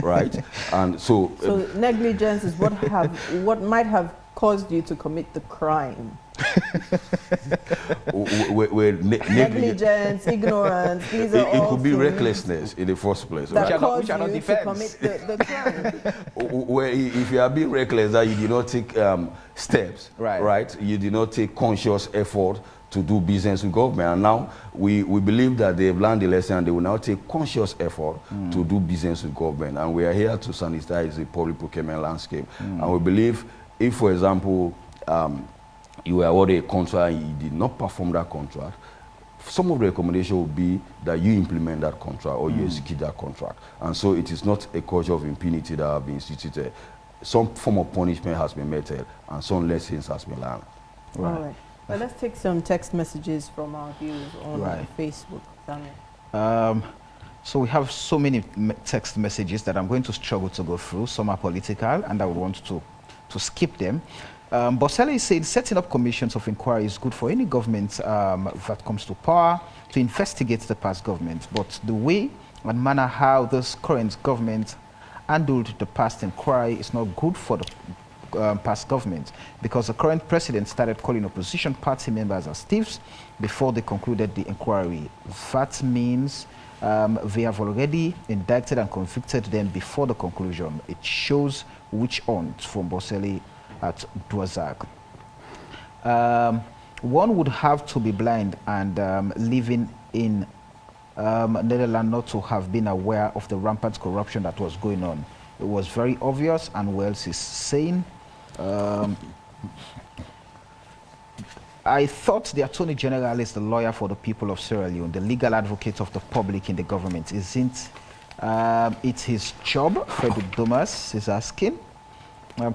right? And so negligence is what might have caused you to commit the crime. Negligence, ignorance, these are all it could be things recklessness in the first place. That right? caused you to commit the crime. Where if you are being reckless, that you did not take steps, right? You did not take conscious effort to do business with government. And now we believe that they've learned the lesson and they will now take conscious effort to do business with government. And we are here to sanitize the public procurement landscape. And we believe if, for example, you were awarded a contract and you did not perform that contract, some of the recommendation would be that you implement that contract or you execute that contract. And so it is not a culture of impunity that have been instituted. Some form of punishment has been meted and some lessons has been learned. All right. Well, let's take some text messages from our viewers on Facebook. So we have so many text messages that I'm going to struggle to go through. Some are political and I would want to skip them. Bosele is saying setting up commissions of inquiry is good for any government that comes to power to investigate the past government. But the way and manner how this current government handled the past inquiry is not good for the past government, because the current president started calling opposition party members as thieves before they concluded the inquiry. That means they have already indicted and convicted them before the conclusion. It shows which aunt from Bosele at Duazak. One would have to be blind and living in Netherlands not to have been aware of the rampant corruption that was going on. It was very obvious, and Wells is saying, I thought the Attorney General is the lawyer for the people of Sierra Leone, the legal advocate of the public in the government. Isn't it his job? Frederick Thomas is asking.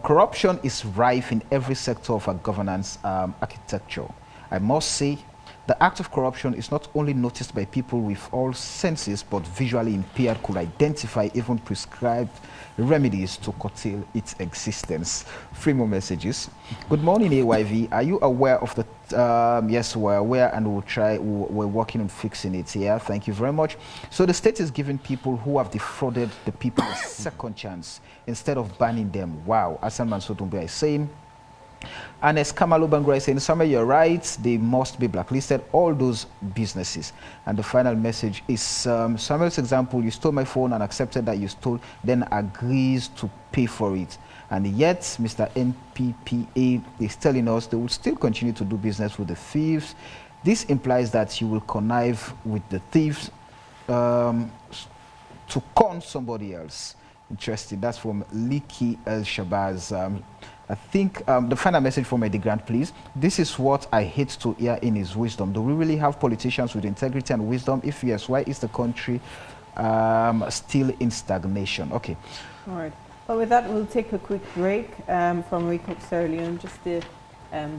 Corruption is rife in every sector of our governance architecture. I must say, the act of corruption is not only noticed by people with all senses, but visually impaired could identify even prescribed remedies to curtail its existence. 3 more messages. Good morning, AYV. Are you aware of the... yes, we're aware and we're working on fixing it. Yeah, thank you very much. So the state is giving people who have defrauded the people a second chance instead of banning them. Wow. Asan Mansotumbe is saying... And as Kamalu Bangra is saying, Samuel, you're right, they must be blacklisted, all those businesses. And the final message is Samuel's example, you stole my phone and accepted that you stole, then agrees to pay for it. And yet, Mr. NPPA is telling us they will still continue to do business with the thieves. This implies that you will connive with the thieves to con somebody else. Interesting. That's from Liki El Shabazz. I think the final message from Eddie Grant, please. This is what I hate to hear in his wisdom. Do we really have politicians with integrity and wisdom? If yes, why is the country still in stagnation? Okay. All right. Well, with that, we'll take a quick break from Wake Up Sierra Leone, just to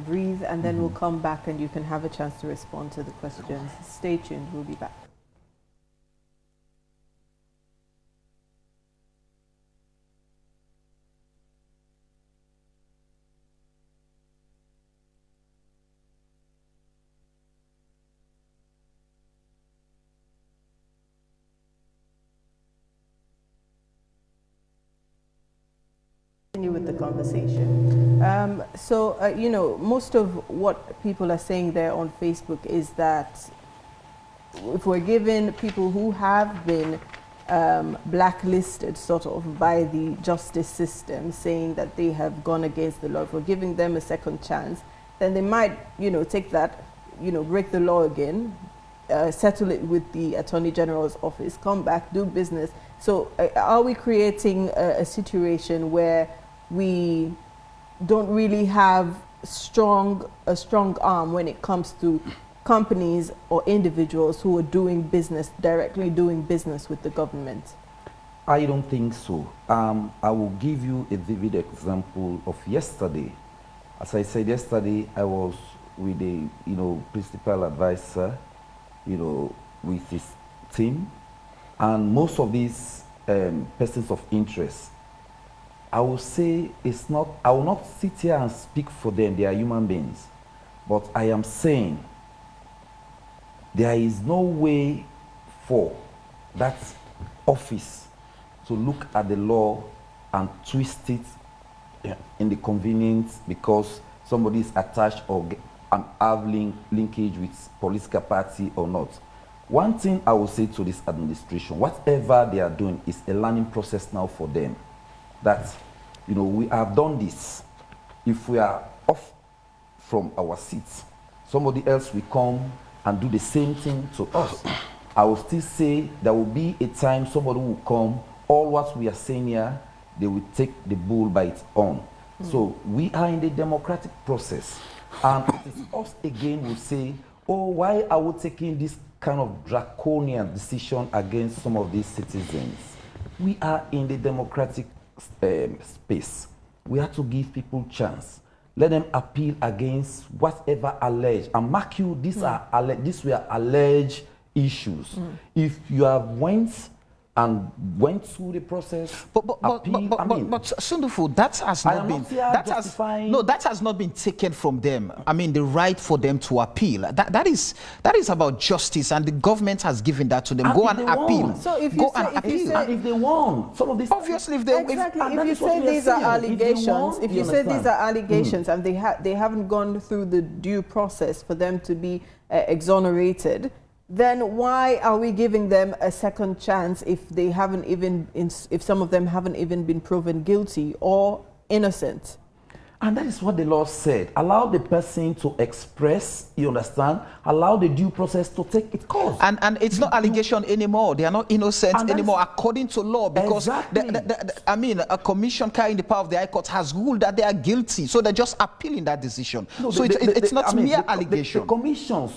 breathe, and then we'll come back and you can have a chance to respond to the questions. Stay tuned. We'll be back. With the conversation. You know, most of what people are saying there on Facebook is that if we're given people who have been blacklisted sort of by the justice system, saying that they have gone against the law, if we're giving them a second chance, then they might, you know, take that, you know, break the law again, settle it with the Attorney General's office, come back, do business. So are we creating a situation where we don't really have a strong arm when it comes to companies or individuals who are doing business, directly doing business with the government? I don't think so. I will give you a vivid example of yesterday. As I said yesterday, I was with the principal advisor, with his team, and most of these persons of interest, I will say I will not sit here and speak for them. They are human beings, but I am saying there is no way for that office to look at the law and twist it in the convenience because somebody is attached or have linkage with political party or not. One thing I will say to this administration, whatever they are doing is a learning process now for them. That, we have done this. If we are off from our seats, somebody else will come and do the same thing to us. I will still say there will be a time somebody will come, all what we are saying here, they will take the bull by its own. So we are in the democratic process. And it is us again who say, oh, why are we taking this kind of draconian decision against some of these citizens? We are in the democratic space. We have to give people chance. Let them appeal against whatever alleged. And mark you, these were alleged issues. If you have went through the process, but Sundufu, that has not been taken from them. I mean, the right for them to appeal. That is about justice, and the government has given that to them. And go and appeal. Want. So if go you and appeal. And if they want, some of these obviously, if they if you say these are allegations, if you say these are allegations, and they haven't gone through the due process for them to be exonerated, then why are we giving them a second chance if they haven't even, if some of them haven't even been proven guilty or innocent? And that is what the law said. Allow the person to express, you understand? Allow the due process to take its course. And it's not allegation anymore. They are not innocent anymore according to law, because a commission carrying the power of the High Court has ruled that they are guilty. So they're just appealing that decision. No, so it's not mere allegation. The commissions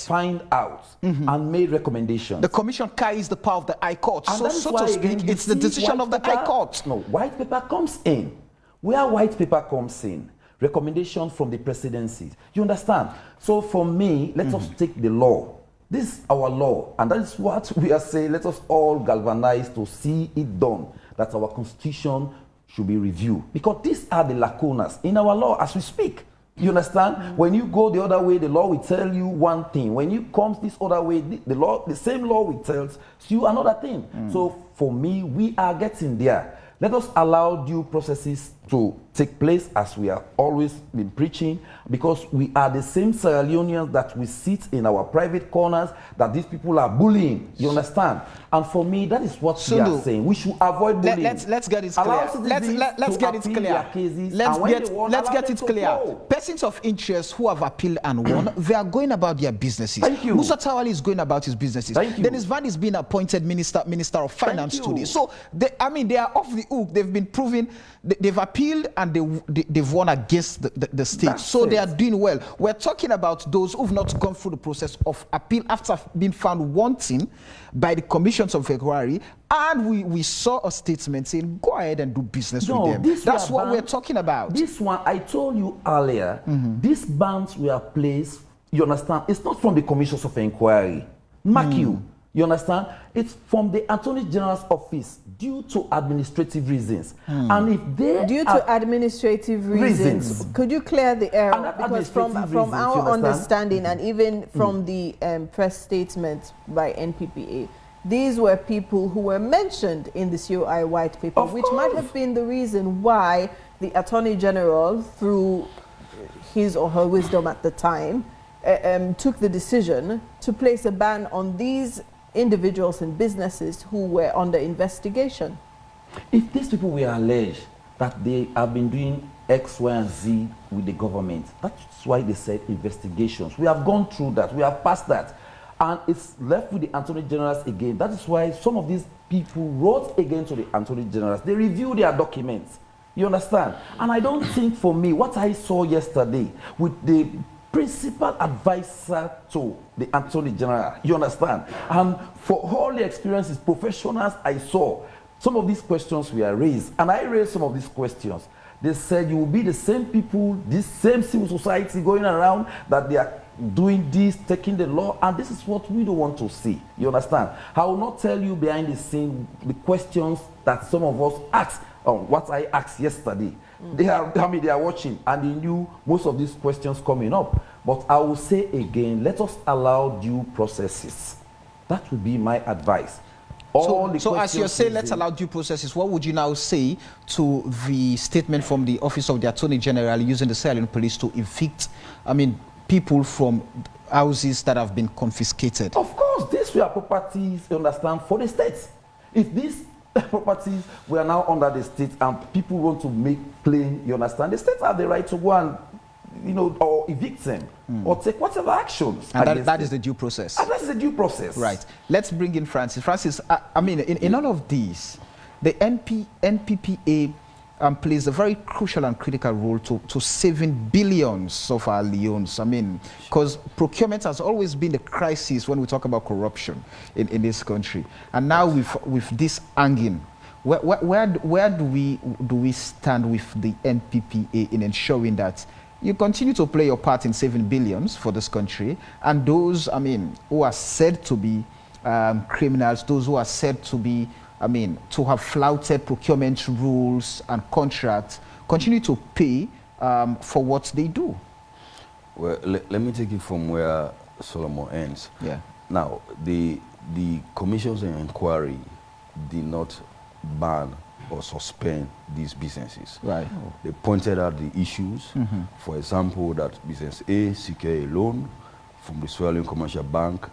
find out and made recommendations. The commission carries the power of the High Court. And so to speak, it's the decision of the High Court. No, white paper comes in. Where white paper comes in, recommendation from the presidency. You understand? So for me, let us take the law. This is our law, and that is what we are saying. Let us all galvanize to see it done, that our constitution should be reviewed. Because these are the lacunas in our law as we speak. You understand? When you go the other way, the law will tell you one thing. When you come this other way, the same law will tell you another thing. So for me, we are getting there. Let us allow due processes to take place as we have always been preaching, because we are the same Sierra Leoneans that we sit in our private corners that these people are bullying. You understand? And for me, that is what we are saying. We should avoid bullying. Let's get it clear. Let's get it clear. Let's get it clear. Persons of interest who have appealed and won, they are going about their businesses. Thank you. Musa Tawali is going about his businesses. Dennis Van is being appointed Minister of Finance today. So, they are off the hook. They've been proven, they've appealed and they've won against the state. So they are doing well. We're talking about those who've not gone through the process of appeal after being found wanting by the commissions of inquiry, and we saw a statement saying, go ahead and do business with them. That's what we're talking about. This one, I told you earlier, these bans were placed, you understand, it's not from the commissions of inquiry. Mark you understand? It's from the Attorney General's office due to administrative reasons. And if they due to administrative reasons, could you clear the error? Because from our understanding and even from the press statement by NPPA, these were people who were mentioned in the COI white paper, which might have been the reason why the Attorney General, through his or her wisdom at the time, took the decision to place a ban on these individuals and businesses who were under investigation. If these people were alleged that they have been doing X, Y, and Z with the government, that's why they said investigations. We have gone through that. We have passed that. And it's left with the Attorney Generals again. That is why some of these people wrote again to the Attorney Generals. They reviewed their documents. You understand? And I don't think, for me, what I saw yesterday with the principal advisor to the Attorney General, you understand? And for all the experiences, professionals I saw, Some of these questions were raised, and I raised some of these questions. They said you will be the same people, this same civil society going around that they are doing this, taking the law, and this is what we don't want to see. You understand? I will not tell you behind the scene the questions that some of us asked, what I asked yesterday. They are watching, and they knew most of these questions coming up. But I will say again, let us allow due processes. That would be my advice. So as you're saying, let's allow due processes, what would you now say to the statement from the Office of the Attorney General using the Sierra Leone police to evict, people from houses that have been confiscated? Of course, these were properties, you understand, for the states. If these properties were now under the state and people want to make claim, you understand, the states have the right to go and, or evict them or take whatever actions. And that is the due process. And that is the due process. Right. Let's bring in Francis. Francis, in all of these, the NPPA plays a very crucial and critical role to saving billions of our leons. Because procurement has always been the crisis when we talk about corruption in this country. And now with this hanging, where do we stand with the NPPA in ensuring that you continue to play your part in saving billions for this country, and those, who are said to be criminals, those who are said to be, to have flouted procurement rules and contracts, continue to pay for what they do? Well, let me take it from where Solomon ends. Yeah. Now, the commission's inquiry did not ban or suspend these businesses. Right. They pointed out the issues. For example, that business A secured a loan from the Sierra Leone Commercial Bank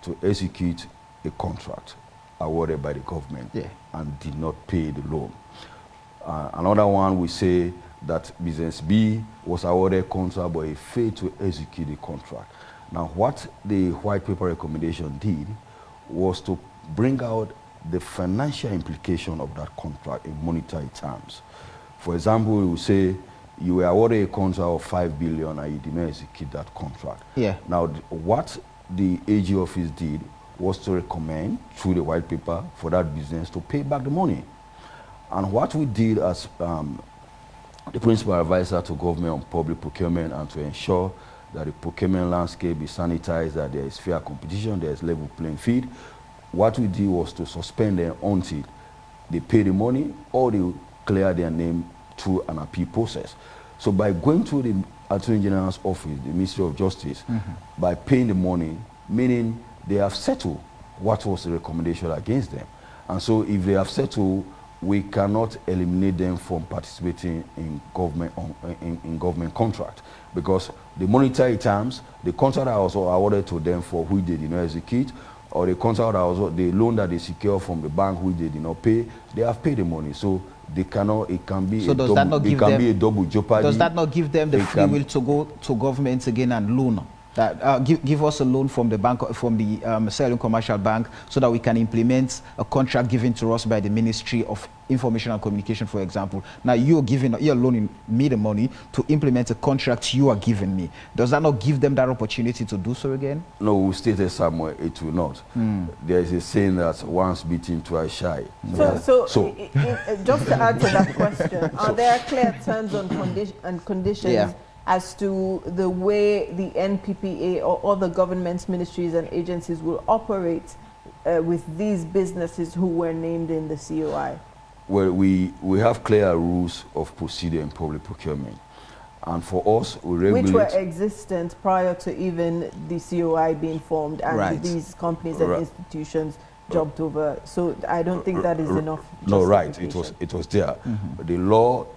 to execute a contract awarded by the government and did not pay the loan. Another one, we say that business B was awarded a contract but it failed to execute the contract. Now, what the white paper recommendation did was to bring out the financial implication of that contract in monetary terms. For example, we will say you were awarded a contract of 5 billion and you did not execute that contract. Yeah. Now, what the AG office did was to recommend, through the white paper, for that business to pay back the money. And what we did as the principal advisor to government on public procurement and to ensure that the procurement landscape is sanitized, that there is fair competition, there is level playing field, what we did was to suspend them until they pay the money or they clear their name through an appeal process. So by going to the Attorney General's office, the Ministry of Justice, by paying the money, meaning they have settled what was the recommendation against them. And so if they have settled, we cannot eliminate them from participating in government contract, because the monetary terms, the contract that was awarded to them for which they did not execute, or the contract that was the loan that they secure from the bank which they did not pay, they have paid the money. So they cannot, it can be, so a, double, it can be a double jeopardy. Does that not give them the free will to go to government again and loan? That give us a loan from the bank, from the Sierra Leone Commercial Bank, so that we can implement a contract given to us by the Ministry of Information and Communication, for example. Now you're loaning me the money to implement a contract you are giving me. Does that not give them that opportunity to do so again? No, we stated somewhere it will not. There is a saying that once beaten, twice shy. So just to add to that question, are there clear terms and conditions as to the way the NPPA or other government ministries and agencies will operate with these businesses who were named in the COI? Well, we have clear rules of procedure in public procurement. And for us, we regulate... Which were existent prior to even the COI being formed and these companies and institutions jumped over. So I don't think that is enough. No, right. It was there. The law,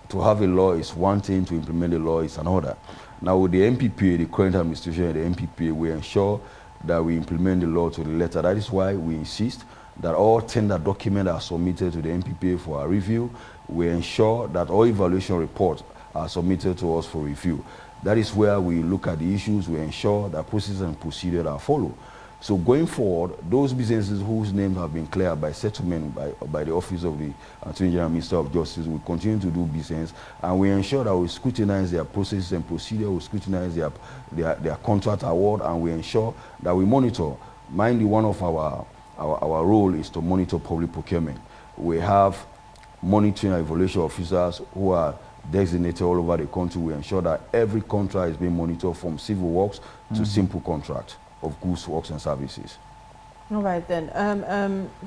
to have a law is one thing, to implement the law is another. Now with the NPPA, the current administration and the NPPA, we ensure that we implement the law to the letter. That is why we insist that all tender documents are submitted to the NPPA for our review. We ensure that all evaluation reports are submitted to us for review. That is where we look at the issues, we ensure that processes and procedures are followed. So going forward, those businesses whose names have been cleared by settlement by the Office of the Attorney General, Minister of Justice, will continue to do business, and we ensure that we scrutinize their processes and procedure, we scrutinize their contract award, and we ensure that we monitor. Mind you, one of our role is to monitor public procurement. We have monitoring and evaluation officers who are designated all over the country. We ensure that every contract is being monitored from civil works to simple contract of goods, works, and services. All right then.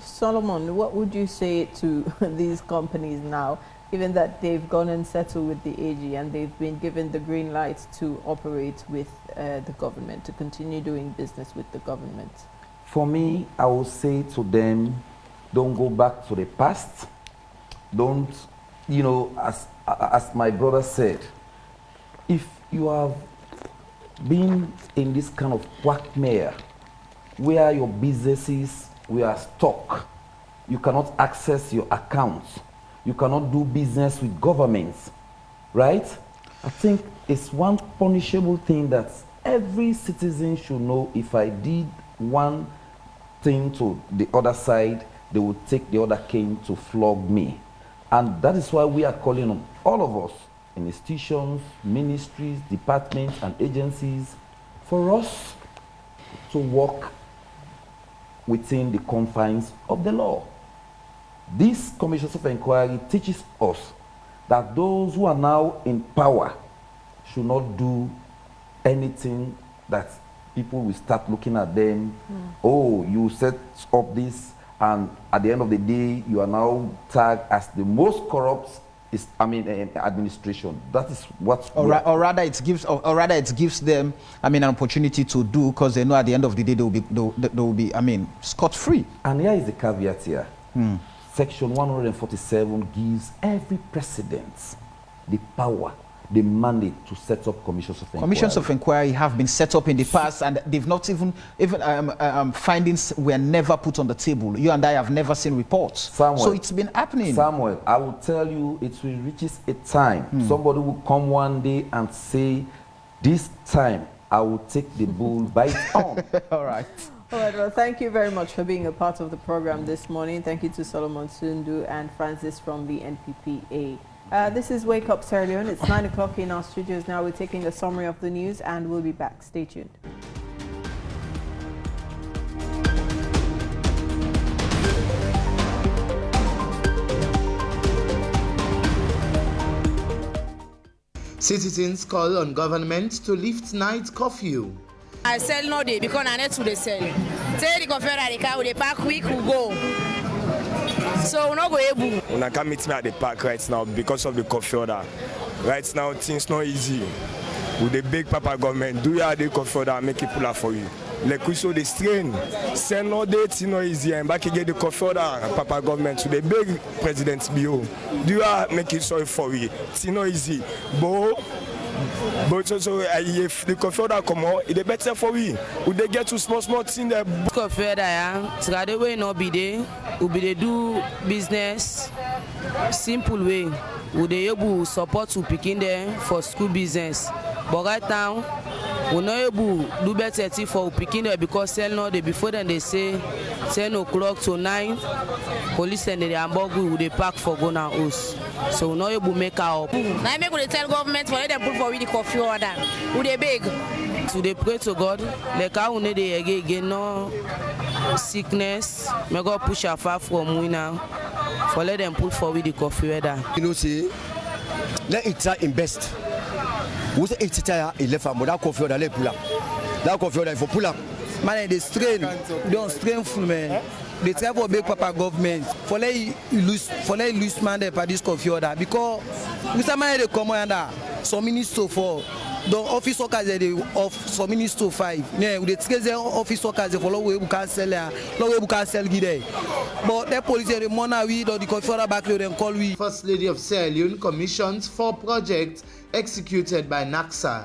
Solomon, what would you say to these companies now, given that they've gone and settled with the AG and they've been given the green light to operate with the government, to continue doing business with the government? For me, I will say to them, don't go back to the past. Don't, you know, as my brother said, if you have been in this kind of quagmire where your businesses were stuck, you cannot access your accounts, you cannot do business with governments, right? I think it's one punishable thing that every citizen should know. If I did one thing to the other side, they would take the other cane to flog me. And that is why we are calling on all of us, in institutions, ministries, departments, and agencies, for us to work within the confines of the law. This Commission of Inquiry teaches us that those who are now in power should not do anything that people will start looking at them. Oh, you set up this, and at the end of the day, you are now tagged as the most corrupt administration. That is what. Or rather, it gives them, an opportunity to do, because they know at the end of the day they will be, scot free. And here is the caveat here. Section 147 gives every president the power, the mandate to set up commissions of inquiry. Commissions of inquiry have been set up in the past, and they've not even findings were never put on the table. You and I have never seen reports. Samuel, so it's been happening. Samuel, I will tell you, it will reach a time. Somebody will come one day and say, this time I will take the bull by its horn. All right. All right, well, thank you very much for being a part of the program this morning. Thank you to Solomon Sundu and Francis from the NPPA. This is Wake Up Sierra Leone. It's 9 o'clock in our studios now. We're taking a summary of the news and we'll be back. Stay tuned. Citizens call on government to lift night curfew. I sell no day because I need to sell. Say the confederate car with the park week will go. So we're not going to. When I can't meet me at the park right now because of the coffee order. Right now things not easy. With the big papa government, do you have the coffee order and make it pull out for you? Like we saw the strain. Send no dates, not easy. And back again the coffee order and papa government to the big president's BO. Do you have make it sorry for you? It's not easy. But so if the coffee order come out, it's better for we. Would they get to small thing there? Coffee order, yeah. So the way not be there, we be they do business simple way. We they able support to picking there for school business. But right now, we not able do better for picking there because sell no day before then they say 10 o'clock to 9. Police and the Hamburg they pack for go now house. So we not able to make our up. Now make we tell government for them put for we the coffee order. We they beg. So they pray to God. Like how we they again no sickness. May God push her far from we now. For let them put for we the coffee order. You know say let it try invest. We say it try a left but that coffee order let pull up. That coffee order for pull up. Man they strain. Don't strain full man. They try for big papa government for let lose man there for this coffee order because we say man they come under some minister for the office workers they of some minister 5. Yeah, we dey the office workers for low we can sell there. But the police the money we or the coffee order back there them call we. First Lady of Sierra Leone commissions 4 projects executed by NACSA.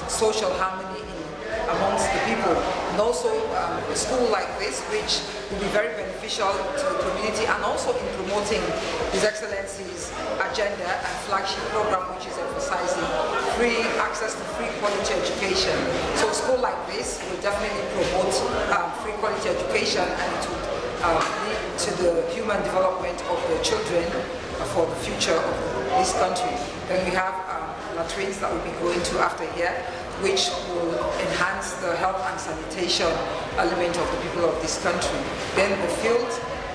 Social harmony amongst the people, and also a school like this, which will be very beneficial to the community, and also in promoting His Excellency's agenda and flagship program, which is emphasizing free access to free quality education. So a school like this will definitely promote free quality education, and it would lead to the human development of the children for the future of this country. Then we have latrines that we'll be going to after here, which will enhance the health and sanitation element of the people of this country. Then the field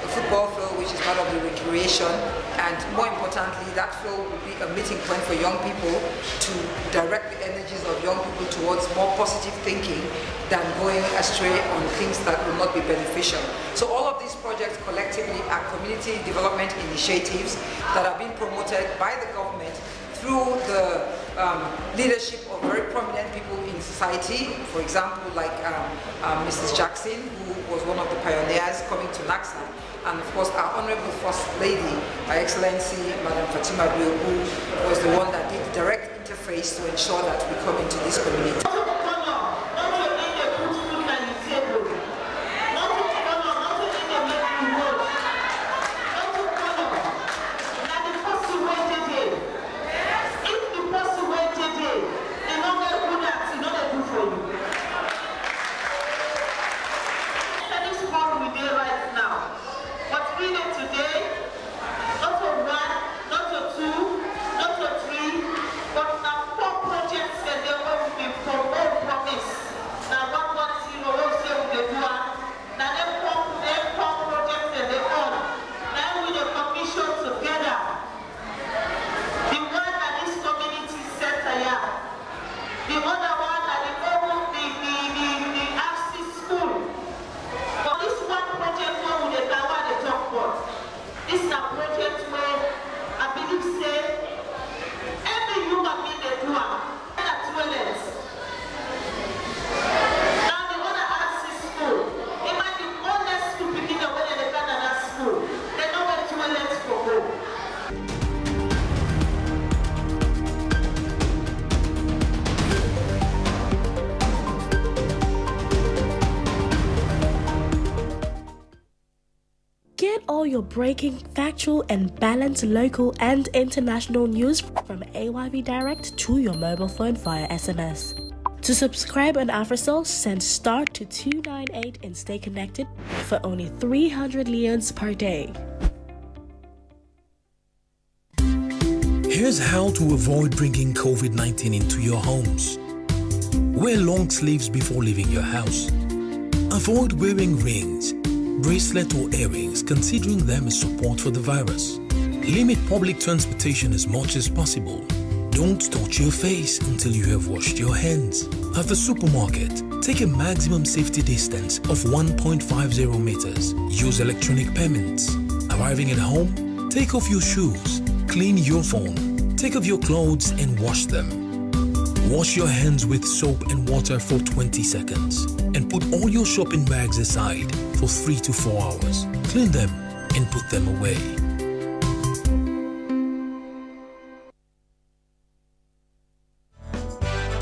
a football field which is part of the recreation, and more importantly, that field will be a meeting point for young people to direct the energies of young people towards more positive thinking than going astray on things that will not be beneficial. So all of these projects collectively are community development initiatives that are being promoted by the government through the leadership of very prominent people in society. For example, like Mrs. Jackson, who was one of the pioneers coming to NAXA, and of course our Honorable First Lady, Her Excellency Madam Fatima Bio, who was the one that did direct interface to ensure that we come into this community. All your breaking, factual and balanced local and international news from AYV Direct to your mobile phone via SMS. To subscribe on AfriCell, send star to 298 and stay connected for only 300 leones per day. Here's how to avoid bringing COVID-19 into your homes. Wear long sleeves before leaving your house. Avoid wearing rings, bracelet or earrings, considering them as support for the virus. Limit public transportation as much as possible. Don't touch your face until you have washed your hands. At the supermarket, take a maximum safety distance of 1.50 meters. Use electronic payments. Arriving at home, take off your shoes. Clean your phone. Take off your clothes and wash them. Wash your hands with soap and water for 20 seconds and put all your shopping bags aside for 3 to 4 hours. Clean them and put them away.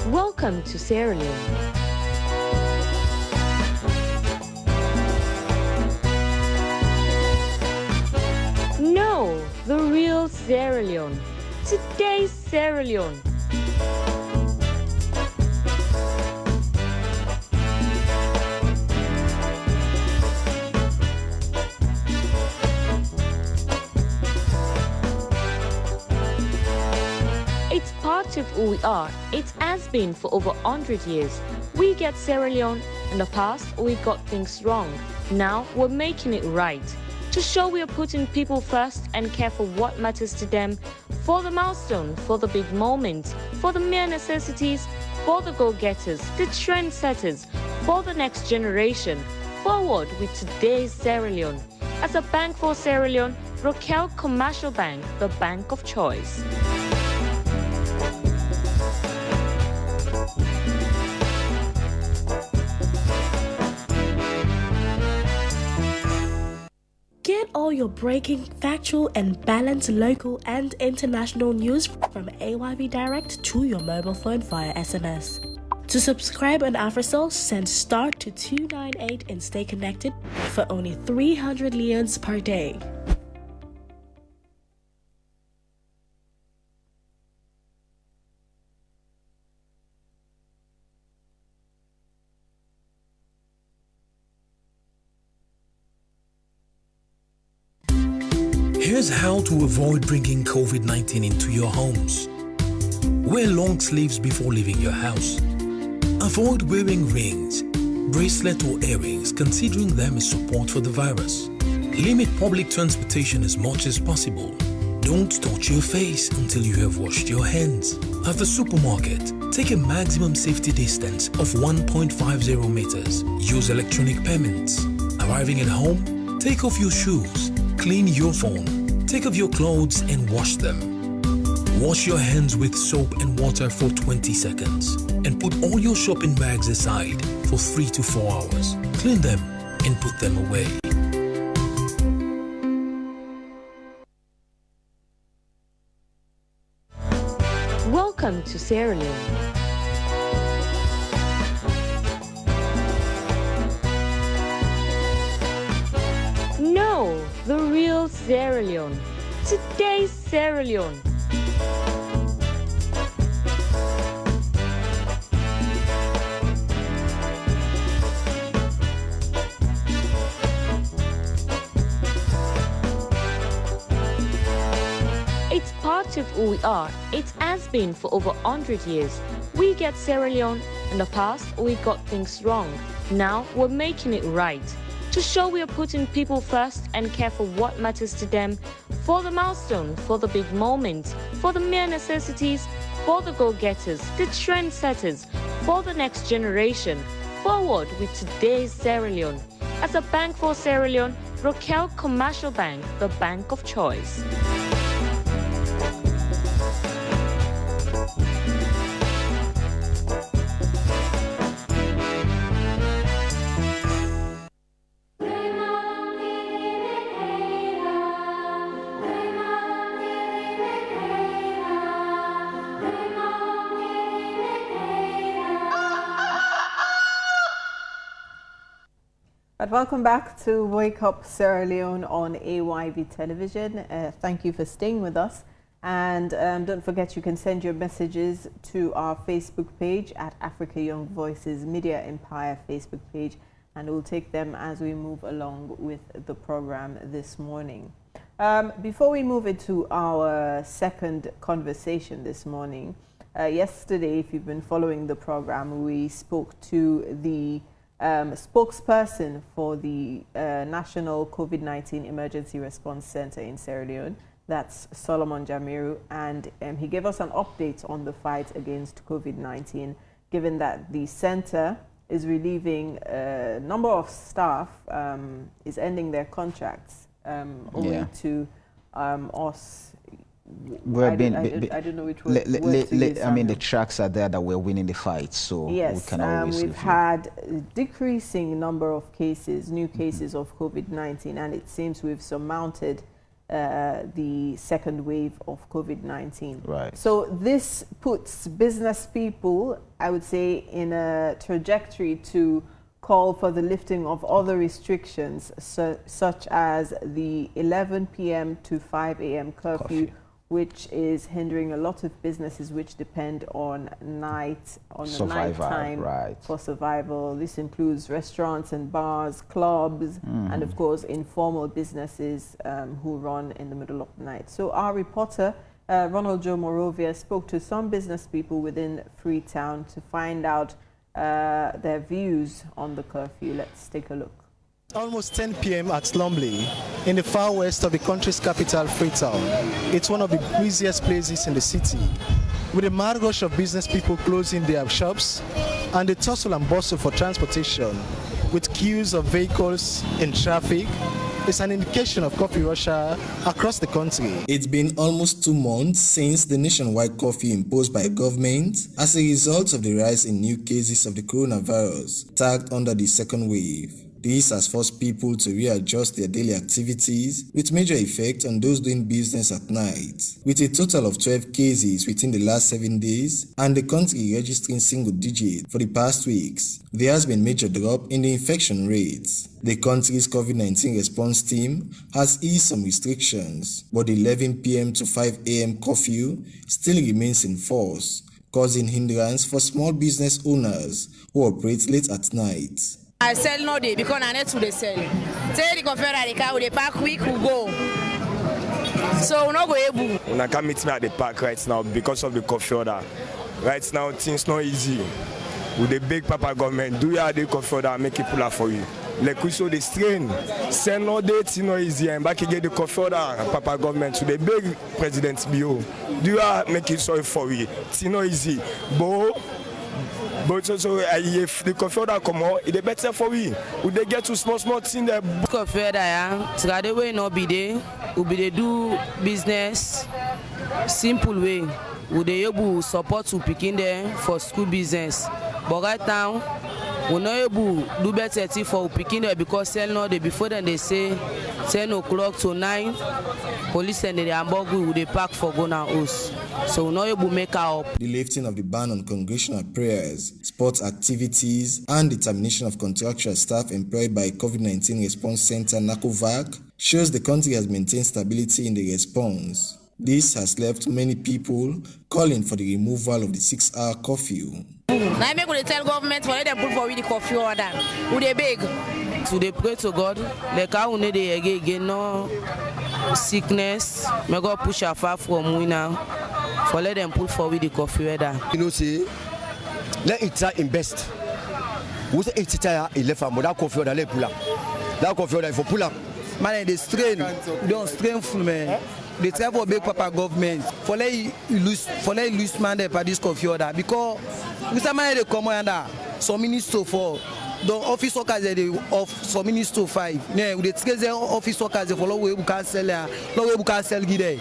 Welcome to Sierra Leone. No, the real Sierra Leone. Today's Sierra Leone. It's part of who we are. It has been for over 100 years. We get Sierra Leone. In the past, we got things wrong. Now, we're making it right. To show we are putting people first and care for what matters to them, for the milestone, for the big moments, for the mere necessities, for the go-getters, the trendsetters, for the next generation. Forward with today's Sierra Leone. As a bank for Sierra Leone, Rokel Commercial Bank, the bank of choice. Get all your breaking, factual and balanced local and international news from AYV Direct to your mobile phone via SMS. To subscribe on AfriCell, send star to 298 and stay connected for only 300 leones per day. Here's how to avoid bringing COVID-19 into your homes. Wear long sleeves before leaving your house. Avoid wearing rings, bracelet or earrings, considering them as support for the virus. Limit public transportation as much as possible. Don't touch your face until you have washed your hands. At the supermarket, take a maximum safety distance of 1.50 meters. Use electronic payments. Arriving at home, take off your shoes. Clean your phone. Take off your clothes and wash them. Wash your hands with soap and water for 20 seconds. And put all your shopping bags aside for 3 to 4 hours. Clean them and put them away. Welcome to Sierra Leone. No, the real Sierra Leone. Today's Sierra Leone. It's part of who we are. It has been for over 100 years. We get Sierra Leone. In the past, we got things wrong. Now, we're making it right. To show we are putting people first and care for what matters to them, for the milestone, for the big moments, for the mere necessities, for the go-getters, the trendsetters, for the next generation. Forward with today's Sierra Leone. As a bank for Sierra Leone, Procurement Commercial Bank, the bank of choice. But welcome back to Wake Up Sierra Leone on AYV Television. Thank you for staying with us. And don't forget, you can send your messages to our Facebook page at Africa Young Voices Media Empire Facebook page, and we'll take them as we move along with the program this morning. Before we move into our second conversation this morning, yesterday, if you've been following the program, we spoke to the spokesperson for the National COVID-19 Emergency Response Center in Sierra Leone. That's Solomon Jamiru, and he gave us an update on the fight against COVID-19, given that the center is relieving a number of staff, is ending their contracts owing to us. I don't know which word to use. I mean, the tracks are there that we're winning the fight, so yes, we can always we've had a decreasing number of cases, new cases of COVID-19, and it seems we've surmounted the second wave of COVID-19. Right. So this puts business people, I would say, in a trajectory to call for the lifting of other restrictions, such as the 11 p.m. to 5 a.m. curfew, which is hindering a lot of businesses which depend on the nighttime for survival. This includes restaurants and bars, clubs, and of course informal businesses who run in the middle of the night. So our reporter, Ronald Joe Morovia, spoke to some business people within Freetown to find out their views on the curfew. Let's take a look. Almost 10 p.m. at Lumley, in the far west of the country's capital, Freetown. It's one of the busiest places in the city, with a mad rush of business people closing their shops and the tussle and bustle for transportation, with queues of vehicles in traffic. It's an indication of coffee rush across the country. It's been almost 2 months since the nationwide curfew imposed by government as a result of the rise in new cases of the coronavirus, tagged under the second wave. This has forced people to readjust their daily activities, with major effect on those doing business at night. With a total of 12 cases within the last 7 days, and the country registering single digits for the past weeks, there has been major drop in the infection rates. The country's COVID-19 response team has eased some restrictions, but the 11 p.m. to 5 a.m. curfew still remains in force, causing hindrance for small business owners who operate late at night. I sell no day because I need to sell. Say the confederate the car, we park quick, we go. So we not go able. Una can't meet me at the park right now because of the coffee order. Right now things not easy. With the big papa government, do you have the coffee order and make it pull out for you? like we saw the strain. Send no dates, you know, easy and back again the coffee order, Papa government to the big president bio. Do you make it sorry for it? It's not easy. But also, if the coffee order come out, it's better for we. Would they get to small thing there? Coffee order, yeah. So the way no be there, we be do business simple way. We dey able support to picking there for school business. But right now, we not able do better thing for picking there because sell no day before then they say 10 o'clock to 9. Police and the Hamburg we dey park for Gona house. So we not able to make our up. The lifting of the ban on congregational prayers, sports activities, and the termination of contractual staff employed by COVID-19 Response Center NACOVAC shows the country has maintained stability in the response. This has left many people calling for the removal of the 6-hour curfew. Now I make we tell government for them put for the curfew order. Who they beg? To they pray to God, like how we need again no sickness. May God push her far from we now. For let them put for the curfew order. You know, say let it try invest. We say it try it left from that curfew order let pull up. That curfew order for pull up. Man, they strain, don't strain full man. They try for big Papa government for let lose man there for this curfew order because we say man they come under some minister for the office workers they off some minister 5. Yeah, we take the office workers they follow we can sell there, no we can sell there.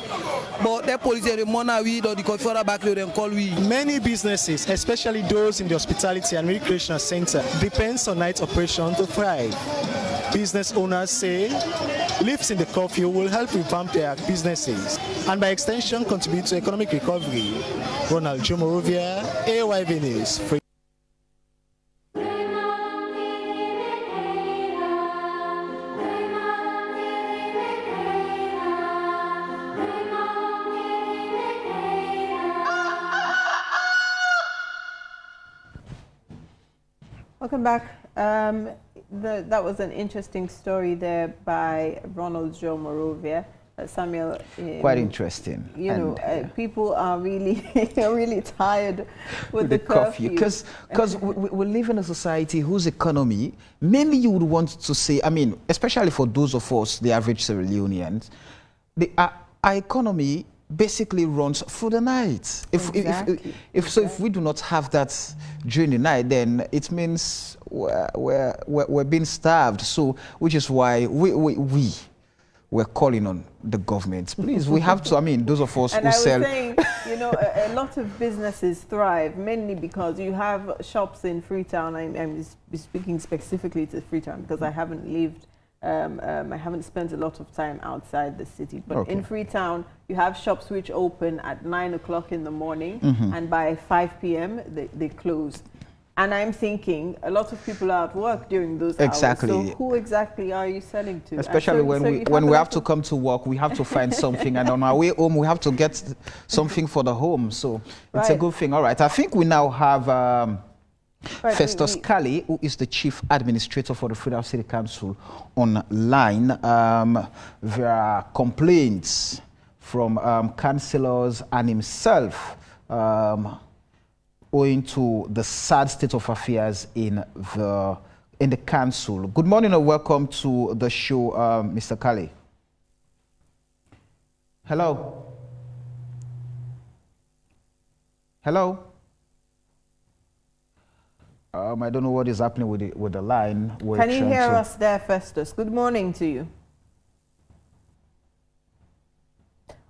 But the police the money we or the curfew order back them call we. Many businesses, especially those in the hospitality and recreational center, depends on night operation to thrive. Business owners say lifting the curfew will help revamp their businesses and by extension contribute to economic recovery. Ronald Jomorovia, AYV News. Welcome back. That was an interesting story there by Ronald Joe Morovia. Samuel, quite interesting. You know, people are really, really tired with the curfew. Because we live in a society whose economy, mainly you would want to say, I mean, especially for those of us, the average Sierra Leoneans, our economy basically runs through the night. If we do not have that during the night, then it means we're being starved. So, which is why we're calling on the government. Please, we have to. I mean, those of us and who sell. And I was saying, you know, a lot of businesses thrive mainly because you have shops in Freetown. I'm speaking specifically to Freetown because I haven't lived. I haven't spent a lot of time outside the city, but in Freetown, you have shops which open at 9 o'clock in the morning, and by 5 p.m. they close. And I'm thinking a lot of people are at work during those hours. So who exactly are you selling to? Especially when we have to come to work, we have to find something, and on our way home, we have to get something for the home. So it's a good thing. All right, I think we now have. Festus Kali, who is the Chief Administrator for the Freetown City Council, online. There are complaints from councillors and himself owing to the sad state of affairs in the council. Good morning and welcome to the show, Mr. Kali. Hello. Hello. I don't know what is happening with the line. Can you hear us there, Festus? Good morning to you.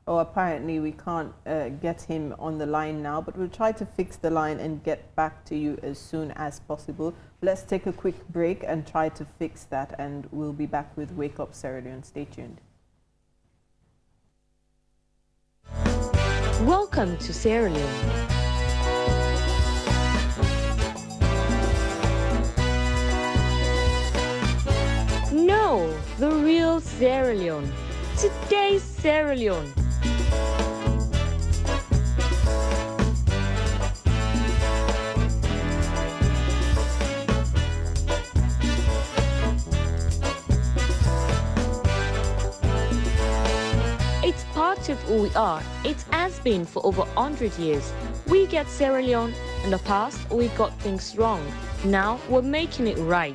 Oh, apparently we can't get him on the line now, but we'll try to fix the line and get back to you as soon as possible. Let's take a quick break and try to fix that, and we'll be back with Wake Up Sierra Leone. Stay tuned. Welcome to Sierra Leone. No, the real Sierra Leone. Today's Sierra Leone. It's part of who we are. It has been for over 100 years. We get Sierra Leone. In the past, we got things wrong. Now we're making it right.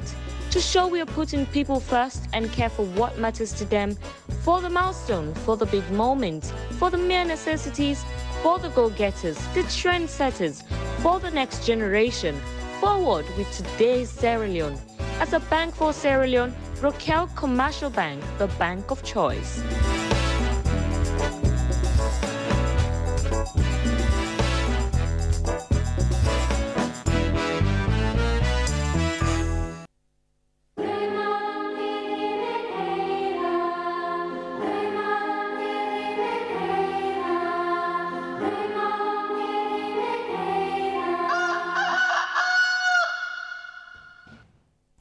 to show we are putting people first and care for what matters to them, for the milestone, for the big moments, for the mere necessities, for the go-getters, the trendsetters, for the next generation. Forward with today's Sierra Leone. As a bank for Sierra Leone, Rokel Commercial Bank, the bank of choice.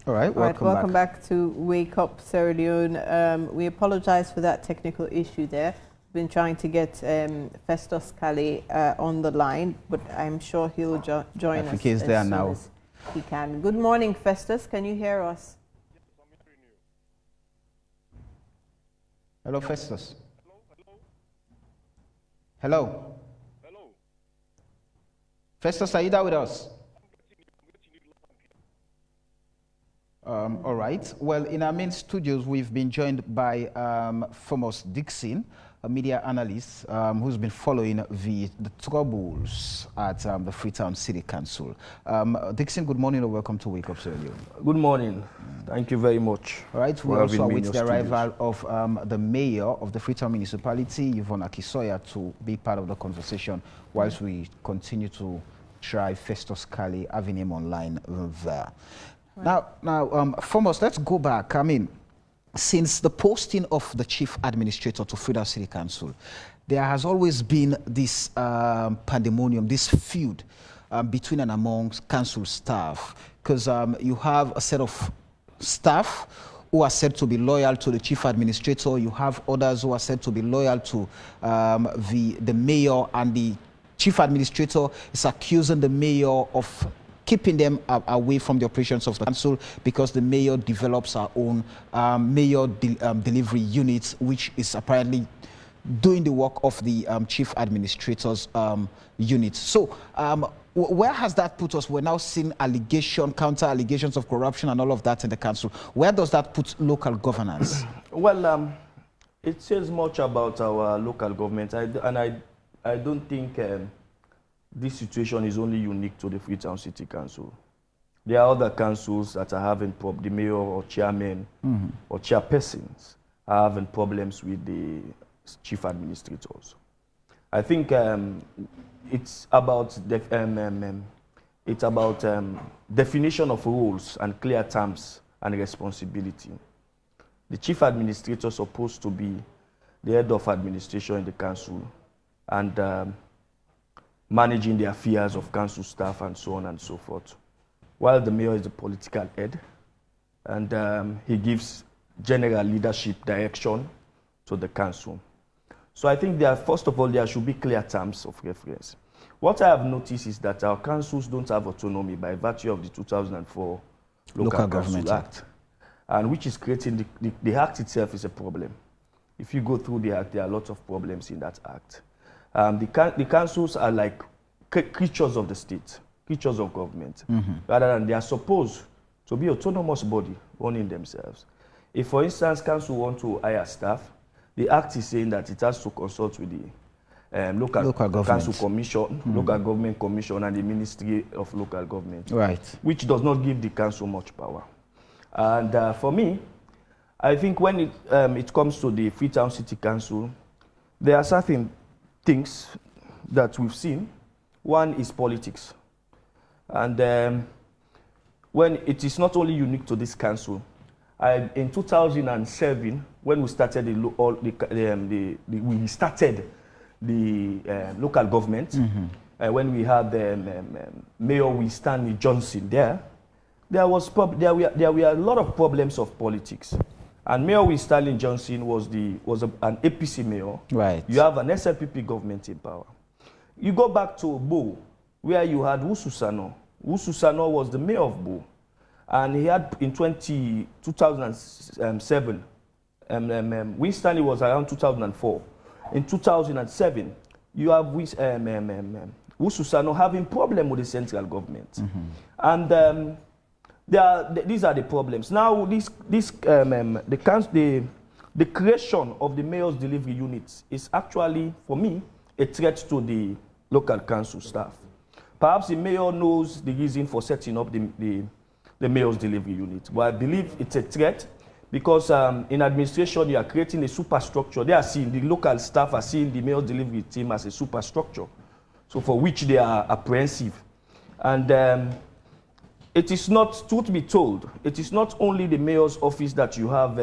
All right, welcome back to Wake Up Sierra Leone. We apologize for that technical issue there. We've been trying to get Festus Kale on the line, but I'm sure he'll join us. I think he's there now. As he can. Good morning, Festus. Can you hear us? Hello, Festus. Hello. Festus, are you there with us? All right. Well, in our main studios, we've been joined by Thomas Dixon, a media analyst who's been following the troubles at the Freetown City Council. Dixon, good morning and welcome to Wake Up Sierra Leone. Good morning. Thank you very much. All right. We also await the arrival of the mayor of the Freetown municipality, Yvonne Akisoya, to be part of the conversation whilst we continue to try Festus Kale, having him online there. Right. Now, foremost, let's go back. I mean, since the posting of the chief administrator to Freetown City Council, there has always been this pandemonium, this feud between and amongst council staff, because you have a set of staff who are said to be loyal to the chief administrator. You have others who are said to be loyal to the mayor, and the chief administrator is accusing the mayor of keeping them away from the operations of the council because the mayor develops our own delivery unit, which is apparently doing the work of the chief administrator's unit. So where has that put us? We're now seeing counter allegations of corruption and all of that in the council. Where does that put local governance? Well, it says much about our local government, and I don't think this situation is only unique to the Freetown City Council. There are other councils that are having the mayor or chairman or chairpersons are having problems with the chief administrators. I think it's about definition of roles and clear terms and responsibility. The chief administrator is supposed to be the head of administration in the council and managing the affairs of council staff and so on and so forth, while the mayor is the political head, and he gives general leadership direction to the council. So I think first of all, there should be clear terms of reference. What I have noticed is that our councils don't have autonomy by virtue of the 2004 Local Council Act, and which is creating, the act itself is a problem. If you go through the act, there are lots of problems in that act. The councils are like creatures of the state, creatures of government, rather than they are supposed to be autonomous body running themselves. If, for instance, council want to hire staff, the act is saying that it has to consult with the local council commission, local government commission, and the Ministry of Local Government, which does not give the council much power. And for me, I think when it comes to the Freetown City Council, there are certain things that we've seen. One is politics. And when it is not only unique to this council, in 2007, when we started the local government, when we had Mayor Stanley Johnson there were a lot of problems of politics. And Mayor Stanley Johnson was an APC mayor. Right. You have an SLPP government in power. You go back to Bo, where you had Wususano. Wususano was the mayor of Bo. And he had in 2007, Stanley was around 2004. In 2007, you have Wususano having problem with the central government. And these are the problems. Now, the creation of the mayor's delivery units is actually, for me, a threat to the local council staff. Perhaps the mayor knows the reason for setting up the mayor's delivery unit, but I believe it's a threat because in administration, you are creating a superstructure. The local staff are seeing the mayor's delivery team as a superstructure, so for which they are apprehensive. And it is not, truth be told, it is not only the mayor's office that you have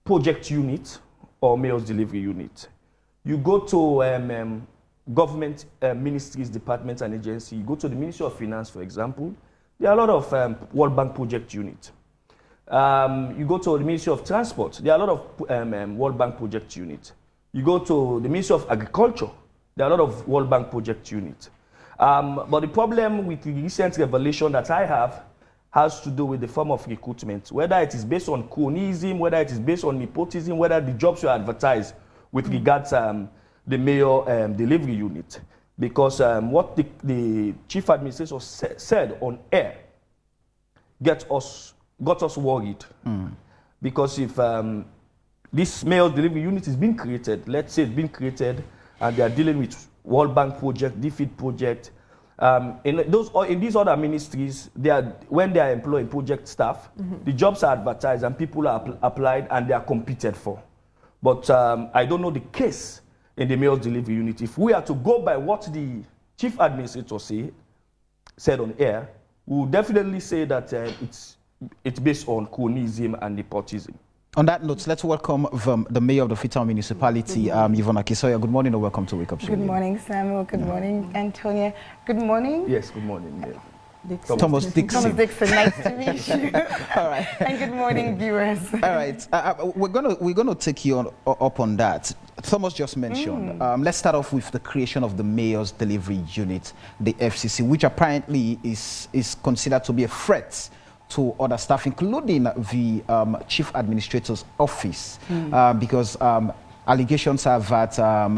project unit or mayor's delivery unit. You go to government ministries, departments, and agencies. You go to the Ministry of Finance, for example. There are a lot of World Bank project units. You go to the Ministry of Transport. There are a lot of World Bank project units. You go to the Ministry of Agriculture. There are a lot of World Bank project units. But the problem with the recent revelation that I have has to do with the form of recruitment, whether it is based on cronyism, whether it is based on nepotism, whether the jobs were advertised with regards the mayor delivery unit. Because what the chief administrator said on air got us worried. Because if this mayor delivery unit is being created, let's say it's been created, and they are dealing with World Bank project, DFID project, in these other ministries, when they are employing project staff, the jobs are advertised and people are applied and they are competed for. But I don't know the case in the mayor's delivery unit. If we are to go by what the chief administrator said on air, we will definitely say that it's based on cronyism and nepotism. On that note, let's welcome the mayor of the Freetown municipality, Yvonne Akisoya. Good morning and welcome to Wake Up Show. Good morning, Samuel. Good morning, Antonia. Good morning. Yes, good morning, Mayor. Thomas Dixon. Thomas Dixon, nice to meet you. All right. And good morning, viewers. All right. We're gonna take you up on that. Thomas just mentioned. Let's start off with the creation of the mayor's delivery unit, the FCC, which apparently is considered to be a threat to other staff, including the chief administrator's office, because allegations are that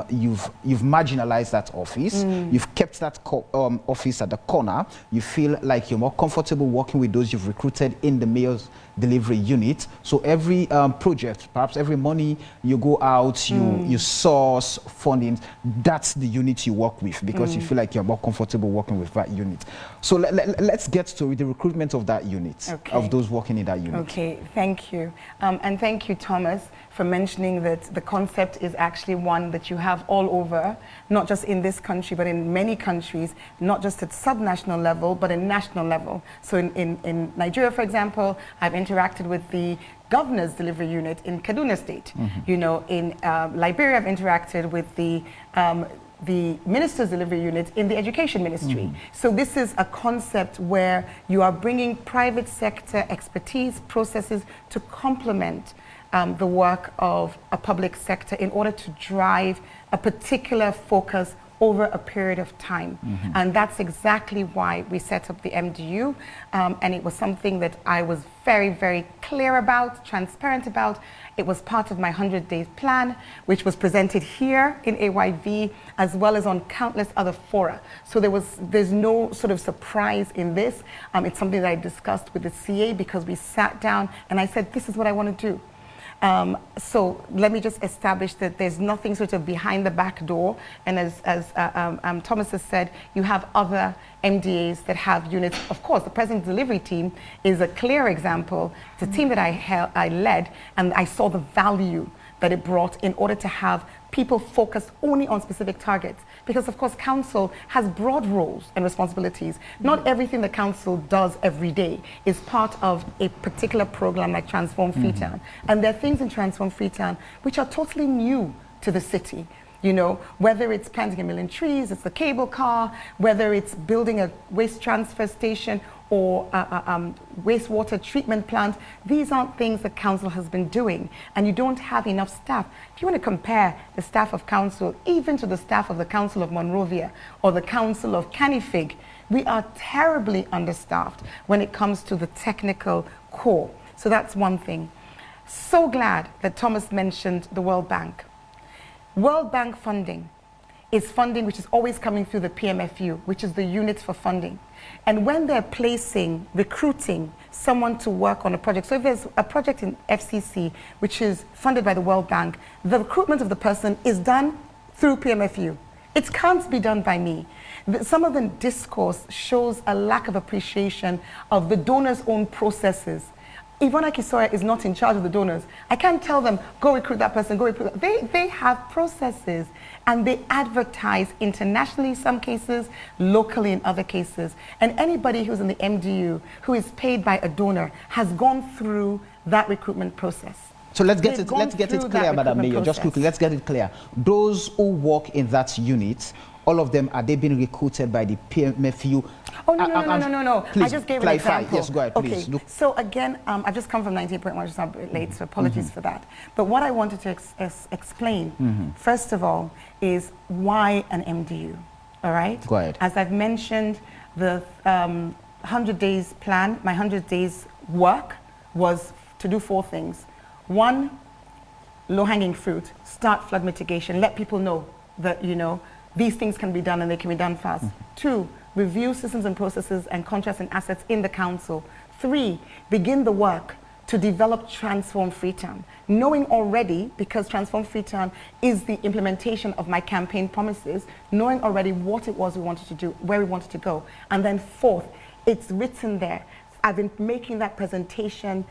you've marginalized that office, you've kept that office at the corner, you feel like you're more comfortable working with those you've recruited in the mayor's delivery unit. So every project, perhaps every money you go out, you source funding, that's the unit you work with because you feel like you're more comfortable working with that unit. So let's get to the recruitment of that unit, of those working in that unit. Okay, thank you. And thank you, Thomas, for mentioning that the concept is actually one that you have all over, not just in this country, but in many countries, not just at subnational level, but at national level. So in Nigeria, for example, I've interacted with the governor's delivery unit in Kaduna State. You know, in Liberia, I've interacted with the minister's delivery unit in the education ministry. So this is a concept where you are bringing private sector expertise, processes to complement the work of a public sector in order to drive a particular focus over a period of time. And that's exactly why we set up the MDU. And it was something that I was very, very clear about, transparent about. It was part of my 100-day plan, which was presented here in AYV, as well as on countless other fora. So there's no sort of surprise in this. It's something that I discussed with the CA because we sat down and I said, this is what I want to do. So let me just establish that there's nothing sort of behind the back door. And as Thomas has said, you have other MDAs that have units. Of course, the present delivery team is a clear example. It's a team that I led, and I saw the value that it brought in order to have people focused only on specific targets. Because of course, council has broad roles and responsibilities. Not everything the council does every day is part of a particular program like Transform Freetown. And there are things in Transform Freetown which are totally new to the city. You know, whether it's planting 1 million trees, it's the cable car, whether it's building a waste transfer station or wastewater treatment plant, these aren't things that council has been doing, and you don't have enough staff. If you want to compare the staff of council even to the staff of the Council of Monrovia or the Council of Canifig, we are terribly understaffed when it comes to the technical core. So that's one thing. So glad that Thomas mentioned the World Bank. World Bank funding is funding which is always coming through the PMFU, which is the unit for funding. And when they're recruiting someone to work on a project, so if there's a project in FCC which is funded by the World Bank, the recruitment of the person is done through PMFU. It can't be done by me. Some of the discourse shows a lack of appreciation of the donors' own processes. Ivona Kisoya is not in charge of the donors. I can't tell them, go recruit that person, go recruit that. They have processes, and they advertise internationally in some cases, locally in other cases. And anybody who's in the MDU who is paid by a donor has gone through that recruitment process. So let's get it clear, Madam Mayor, just quickly, let's get it clear. Those who work in that unit, all of them, are they being recruited by the PMFU? Oh, no. Please, I just gave an clarify. example. Yes, go ahead, please. Okay, so again, I've just come from 98.1, which is a bit late, so apologies for that. But what I wanted to explain, first of all, is why an MDU, all right? Go ahead. As I've mentioned, the 100 days plan, my 100 days work was to do 4 things. 1, low-hanging fruit, start flood mitigation, let people know that, these things can be done and they can be done fast. 2, review systems and processes and contracts and assets in the council. 3, begin the work to develop Transform Freetown, knowing already, because Transform Freetown is the implementation of my campaign promises, knowing already what it was we wanted to do, where we wanted to go. And then 4th, it's written there. I've been making that presentation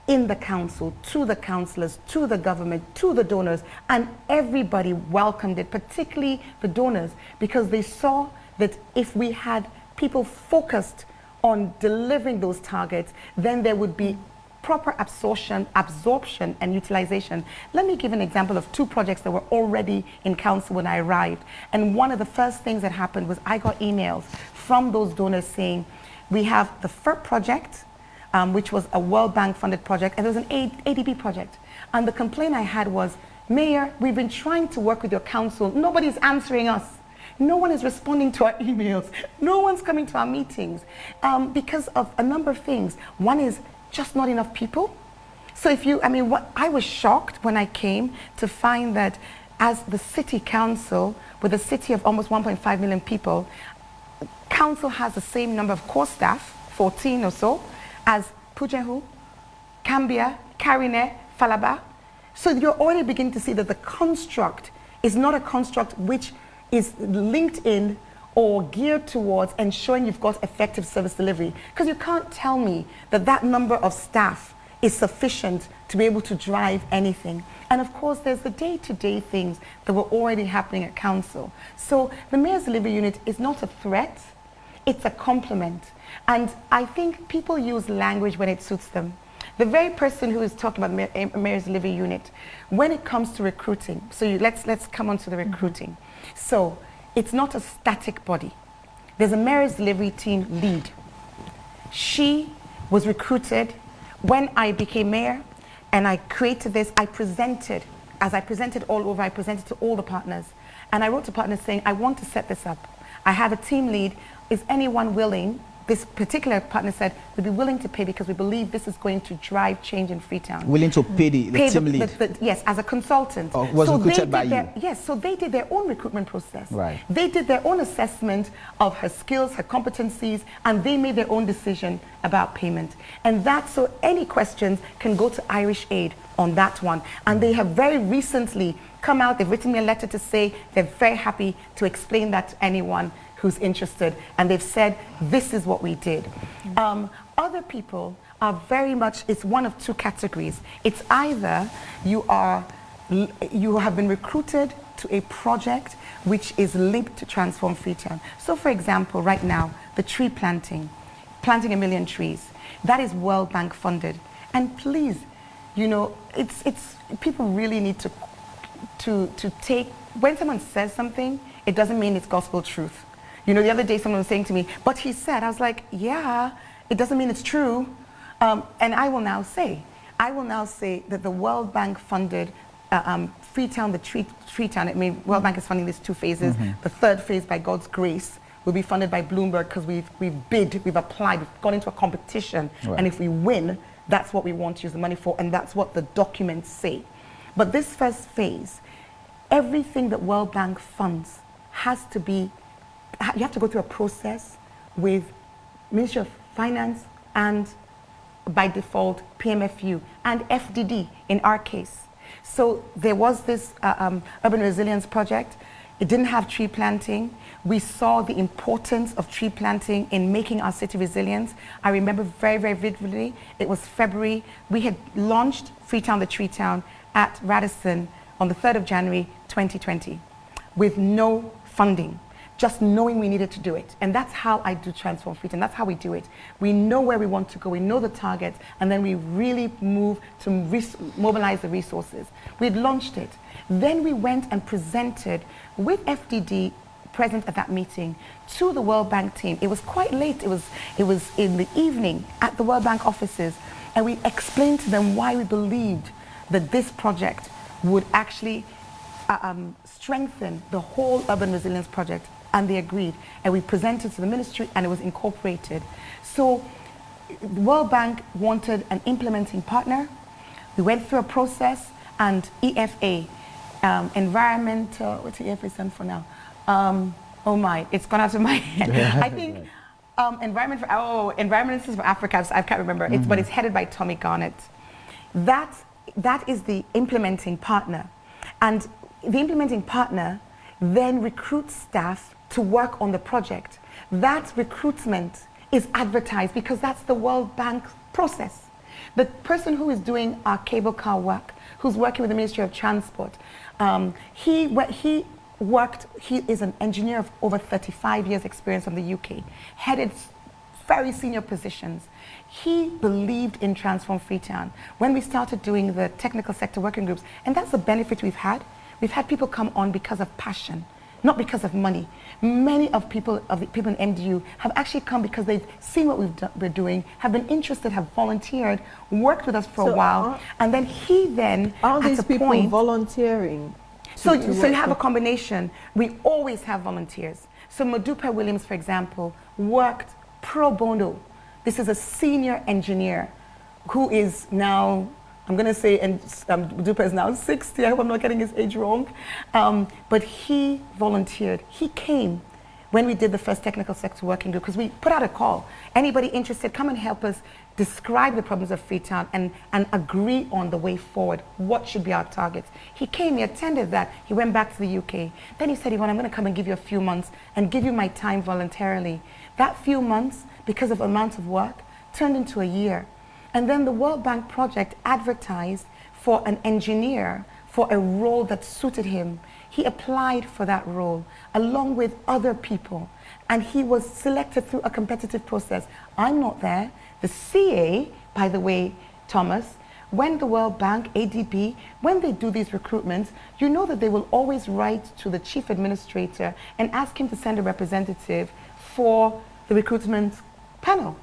in the council, to the councillors, to the government, to the donors, and everybody welcomed it, particularly the donors, because they saw that if we had people focused on delivering those targets, then there would be proper absorption and utilization. Let me give an example of 2 projects that were already in council when I arrived. And one of the first things that happened was I got emails from those donors saying, we have the FERP project, which was a World Bank funded project, and there was an ADB project. And the complaint I had was, Mayor, we've been trying to work with your council. Nobody's answering us. No one is responding to our emails. No one's coming to our meetings because of a number of things. One is just not enough people. So I was shocked when I came to find that as the city council, with a city of almost 1.5 million people, council has the same number of core staff, 14 or so, as Pujehu, Cambia, Karine, Falaba. So you're already beginning to see that the construct is not a construct which is linked in or geared towards ensuring you've got effective service delivery. Because you can't tell me that that number of staff is sufficient to be able to drive anything. And of course, there's the day-to-day things that were already happening at council. So the Mayor's Delivery Unit is not a threat, it's a complement. And I think people use language when it suits them. The very person who is talking about Mayor's Delivery Unit, when it comes to recruiting, so let's come on to the recruiting. So it's not a static body. There's a Mayor's Delivery team lead. She was recruited when I became mayor, and I created this. I presented all over, I presented to all the partners. And I wrote to partners saying, I want to set this up. I have a team lead. Is anyone willing? This particular partner said, we'd be willing to pay because we believe this is going to drive change in Freetown. Willing to pay the team lead? Yes, as a consultant. Oh, was recruited by you? Yes, so they did their own recruitment process. Right. They did their own assessment of her skills, her competencies, and they made their own decision about payment. And that's so any questions can go to Irish Aid on that one. And they have very recently come out, they've written me a letter to say they're very happy to explain that to anyone who's interested, and they've said, this is what we did. Other people are very much, it's one of 2 categories. It's either you have been recruited to a project which is linked to Transform Freetown. So for example, right now, the tree planting 1 million trees, that is World Bank funded. And please, it's people really need to take, when someone says something, it doesn't mean it's gospel truth. The other day someone was saying to me, but he said, I was like, yeah, it doesn't mean it's true. And I will now say that the World Bank funded Freetown, the Freetown, World Bank is funding these 2 phases. The 3rd phase, by God's grace, will be funded by Bloomberg because we've applied, we've gone into a competition. Right. And if we win, that's what we want to use the money for, and that's what the documents say. But this first phase, everything that World Bank funds has to be, you have to go through a process with Ministry of Finance and by default PMFU and FDD in our case. So there was this urban resilience project. It didn't have tree planting. We saw the importance of tree planting in making our city resilient. I remember very, very vividly, it was February. We had launched Freetown, the Tree Town at Radisson on the 3rd of January, 2020, with no funding, just knowing we needed to do it. And that's how I do Transform Freetown. That's how we do it. We know where we want to go, we know the targets, and then we really move to mobilize the resources. We'd launched it. Then we went and presented with FDD present at that meeting to the World Bank team. It was quite late. It was in the evening at the World Bank offices, and we explained to them why we believed that this project would actually strengthen the whole urban resilience project, and they agreed. And we presented to the ministry, and it was incorporated. So the World Bank wanted an implementing partner. We went through a process, and EFA, environmental, what's the EFA stand for now? Oh my, it's gone out of my head. I think Environment for Africa, I can't remember, but it's headed by Tommy Garnett. That is the implementing partner. And the implementing partner then recruits staff to work on the project. That recruitment is advertised because that's the World Bank process. The person who is doing our cable car work, who's working with the Ministry of Transport, he is an engineer of over 35 years experience from the UK, headed very senior positions. He believed in Transform Freetown when we started doing the technical sector working groups, and that's the benefit we've had. We've had people come on because of passion, not because of money. Many of the people in MDU have actually come because they've seen what we're doing, have been interested, have volunteered, worked with us for a while, and then are these people volunteering? So you have a combination. We always have volunteers. So Modupe Williams, for example, worked pro bono. This is a senior engineer who is now, I'm going to say, and Modupe is now 60. I hope I'm not getting his age wrong. But he volunteered. He came when we did the first technical sector working group, because we put out a call. Anybody interested, come and help us describe the problems of Freetown and agree on the way forward. What should be our targets? He came, he attended that, he went back to the UK. Then he said, Yvonne, I'm going to come and give you a few months and give you my time voluntarily. That few months, because of amount of work, turned into a year. And then the World Bank project advertised for an engineer for a role that suited him. He applied for that role along with other people, and he was selected through a competitive process. I'm not there. The CA, by the way, Thomas, when the World Bank, ADB, when they do these recruitments, you know that they will always write to the chief administrator and ask him to send a representative for the recruitment panel.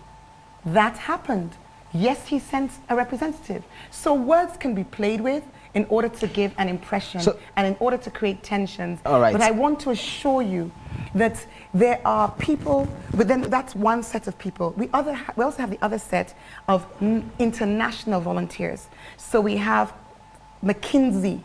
That happened. Yes, he sent a representative. So words can be played with in order to give an impression and in order to create tensions. All right. But I want to assure you that there are people, but then that's one set of people. We also have the other set of international volunteers. So we have McKinsey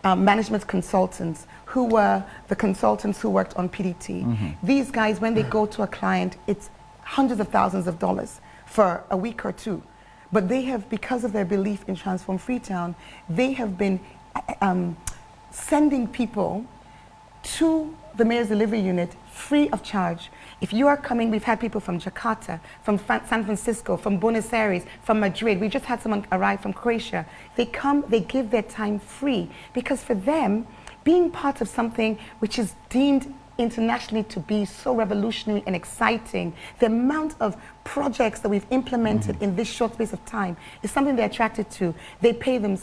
management consultants, who were the consultants who worked on PDT. These guys, when they go to a client, it's hundreds of thousands of dollars for a week or two. But they have, because of their belief in Transform Freetown, they have been sending people to the Mayor's Delivery Unit free of charge. If you are coming, we've had people from Jakarta, from San Francisco, from Buenos Aires, from Madrid. We just had someone arrive from Croatia. They come, they give their time free, because for them, being part of something which is deemed internationally to be so revolutionary and exciting, the amount of projects that we've implemented in this short space of time is something they're attracted to. They pay them,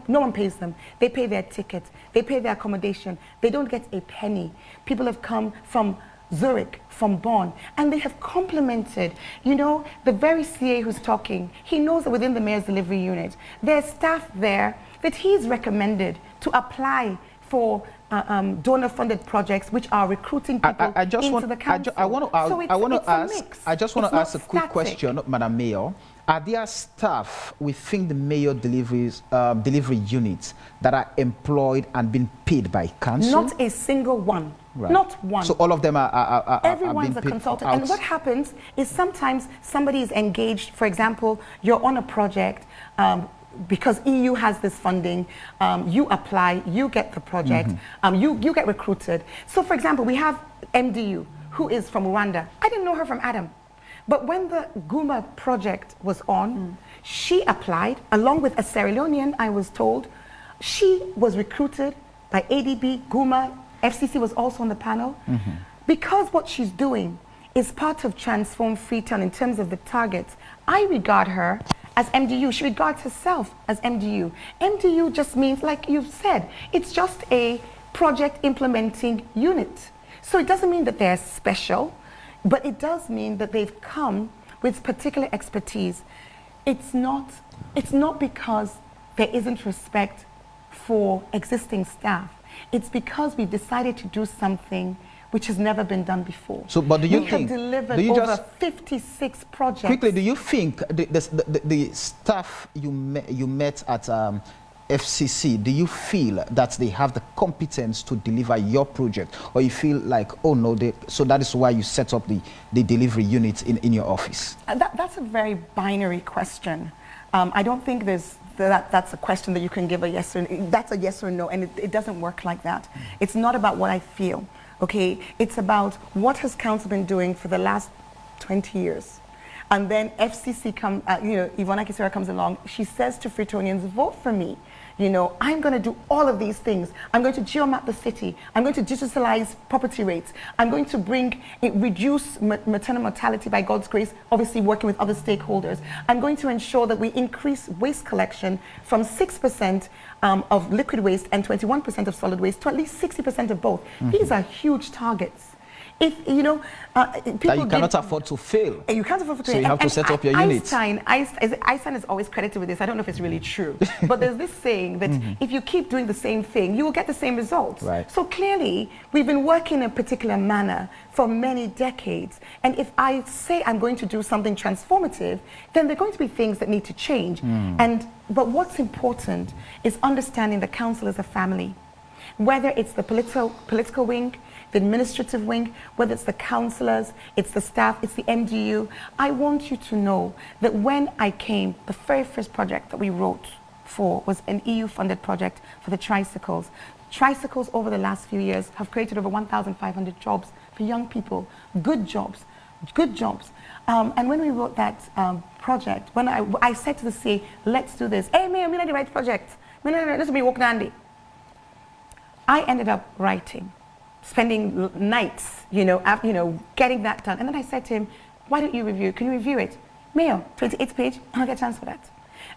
no one pays them. They pay their ticket, they pay their accommodation, they don't get a penny. People have come from Zurich, from Bonn, and they have complimented, you know, the very CA who's talking. He knows that within the Mayor's Delivery Unit, there's staff there that he's recommended to apply for donor-funded projects which are recruiting people into the council. I want to ask a quick question, Madam Mayor. Are there staff within the mayor delivery units that are employed and being paid by council? Not a single one. Right. Not one. So all of them are Everyone's being a paid consultant. out. And what happens is sometimes somebody is engaged. For example, you're on a project because EU has this funding. You apply, you get the project, you get recruited. So for example, we have MDU, who is from Rwanda. I didn't know her from Adam. But when the Guma project was on, she applied, along with a Sierra Leonean, I was told. She was recruited by ADB, Guma, FCC was also on the panel. Because what she's doing is part of Transform Freetown in terms of the targets. I regard her as MDU. She regards herself as MDU. MDU just means, like you've said, it's just a project implementing unit. So it doesn't mean that they're special. But it does mean that they've come with particular expertise. It's not because there isn't respect for existing staff. It's because we've decided to do something which has never been done before. So, but do you we think... have delivered over 56 projects. Quickly, do you think the staff you met at FCC, do you feel that they have the competence to deliver your project, or you feel like, oh no, so that is why you set up the delivery unit in your office? That's a very binary question. I don't think that's a question that you can give a yes or no. That's a yes or no, and it doesn't work like that. It's not about what I feel, okay? It's about what has council been doing for the last 20 years. And then FCC Ivona Kisera comes along, she says to Freetonians, vote for me. I'm going to do all of these things. I'm going to geomap the city. I'm going to digitalize property rates. I'm going to reduce maternal mortality by God's grace, obviously working with other stakeholders. I'm going to ensure that we increase waste collection from 6% of liquid waste and 21% of solid waste to at least 60% of both. These are huge targets. If people that you cannot afford to fail. You can't afford to fail. So you have to set up your unit. Einstein is always credited with this. I don't know if it's really true. But there's this saying that if you keep doing the same thing, you will get the same results. Right. So clearly, we've been working in a particular manner for many decades. And if I say I'm going to do something transformative, then there are going to be things that need to change. But what's important is understanding the council as a family. Whether it's the political wing, the administrative wing, whether it's the councillors, it's the staff, it's the MDU. I want you to know that when I came, the very first project that we wrote for was an EU-funded project for the tricycles. Tricycles over the last few years have created over 1,500 jobs for young people, good jobs. And when we wrote that project, when I said to the CA, let's do this. Hey, Mayor, we need the right project. This will be work dandy. I ended up writing, spending nights, getting that done. And then I said to him, why don't you review? Can you review it? Mayor, 28th page, I'll get a chance for that.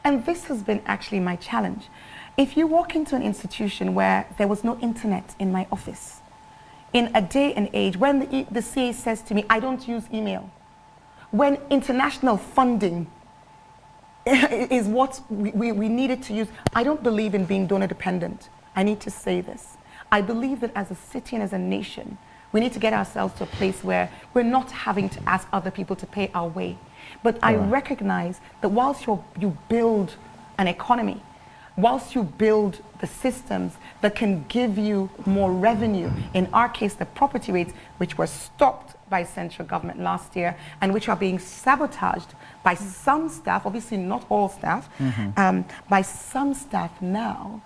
And this has been actually my challenge. If you walk into an institution where there was no internet in my office, in a day and age, when the CA says to me, I don't use email, when international funding is what we needed to use, I don't believe in being donor dependent. I need to say this. I believe that as a city and as a nation, we need to get ourselves to a place where we're not having to ask other people to pay our way. But I recognize that whilst you build an economy, whilst you build the systems that can give you more revenue, in our case, the property rates, which were stopped by central government last year and which are being sabotaged by some staff, obviously not all staff, by some staff now,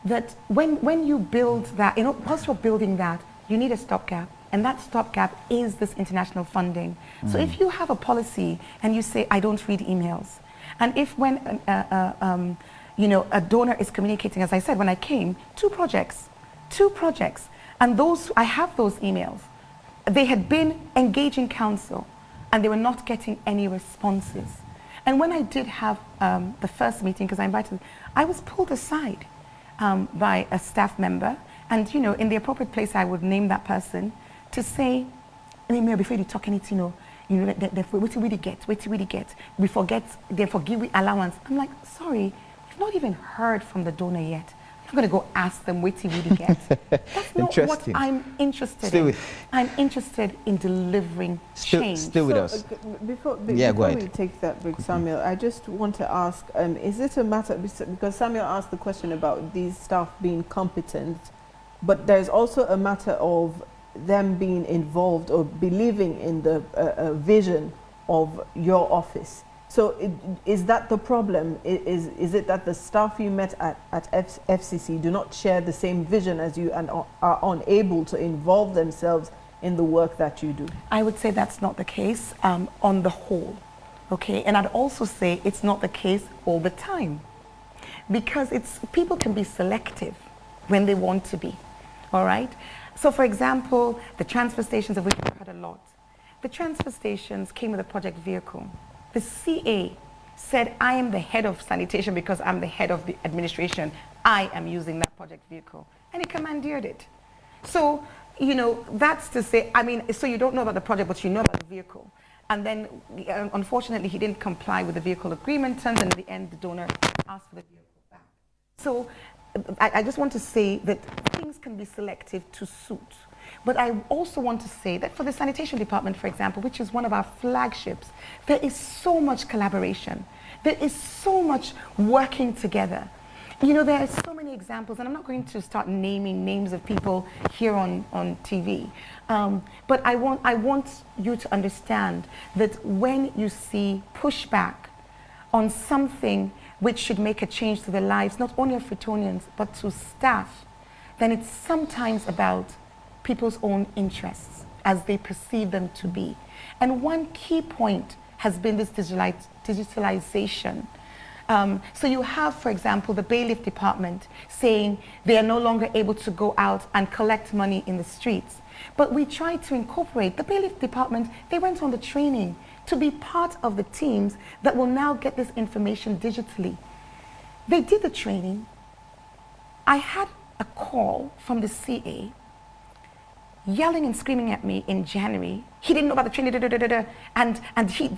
that when you build that, whilst you're building that, you need a stopgap. And that stopgap is this international funding. So if you have a policy and you say, I don't read emails, and if when a donor is communicating, as I said, when I came, two projects, and I have those emails. They had been engaging council, and they were not getting any responses. And when I did have the first meeting, because I was pulled aside by a staff member, and in the appropriate place, I would name that person to say, before you talk anything, what do we get? We forget, they forgive we allowance. I'm like, sorry, we've not even heard from the donor yet. I'm not going to go ask them what we get. That's not what I'm interested in. I'm interested in delivering change. Still with us. Before we take that break, Samuel, I just want to ask, is it a matter, because Samuel asked the question about these staff being competent, but there's also a matter of them being involved or believing in the vision of your office. So is that the problem? Is it that the staff you met at FCC do not share the same vision as you and are unable to involve themselves in the work that you do? I would say that's not the case on the whole, okay? And I'd also say it's not the case all the time, because people can be selective when they want to be, all right? So for example, the transfer stations, of which we've had a lot, the transfer stations came with a project vehicle. The CA said, I am the head of sanitation because I'm the head of the administration. I am using that project vehicle. And he commandeered it. So, you know, that's to say, I mean, so you don't know about the project, but you know about the vehicle. And then, unfortunately, he didn't comply with the vehicle agreement terms, and in the end, the donor asked for the vehicle back. So I just want to say that things can be selective to suit. But I also want to say that for the sanitation department, for example, which is one of our flagships, there is so much collaboration. There is so much working together. You know, there are so many examples, and I'm not going to start naming names of people here on TV. But I want you to understand that when you see pushback on something which should make a change to the lives, not only of Freetonians, but to staff, then it's sometimes about people's own interests as they perceive them to be. And one key point has been this digitalization. So you have, for example, the bailiff department saying they are no longer able to go out and collect money in the streets. But we tried to incorporate the bailiff department. They went on the training to be part of the teams that will now get this information digitally. They did the training. I had a call from the CA yelling and screaming at me in January. He didn't know about the training, and he,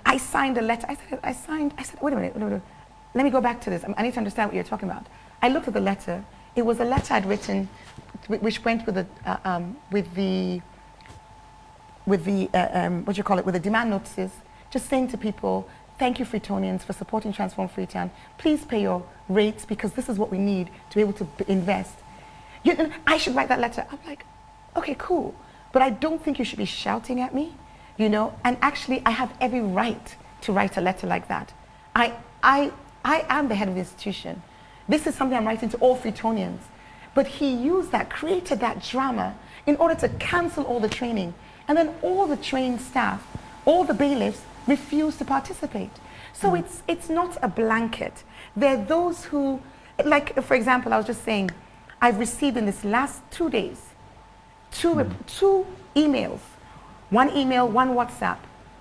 I signed a letter. I said, wait a minute, let me go back to this. I need to understand what you're talking about. I looked at the letter. It was a letter I'd written, which went with the with the demand notices, just saying to people, thank you Freetonians for supporting Transform Freetown. Please pay your rates because this is what we need to be able to invest. I should write that letter. I'm like, okay, cool. But I don't think you should be shouting at me, you know? And actually, I have every right to write a letter like that. I am the head of the institution. This is something I'm writing to all Freetonians. But he used that, created that drama in order to cancel all the training. And then all the trained staff, all the bailiffs, refused to participate. So it's not a blanket. There are those who, like, for example, I was just saying, I've received in this last 2 days, two emails, one email, one WhatsApp,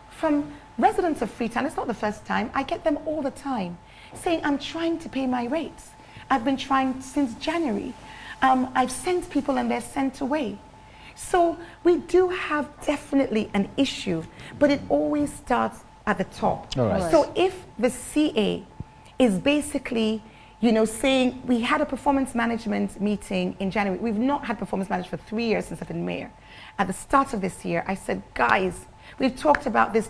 from residents of Freetown. It's not the first time. I get them all the time saying, I'm trying to pay my rates. I've been trying since January. I've sent people and they're sent away. So we do have definitely an issue, but it always starts at the top. All right. So if the CA is basically, you know, saying we had a performance management meeting in January. We've not had performance management for 3 years since I've been mayor. At the start of this year, I said, guys, we've talked about this.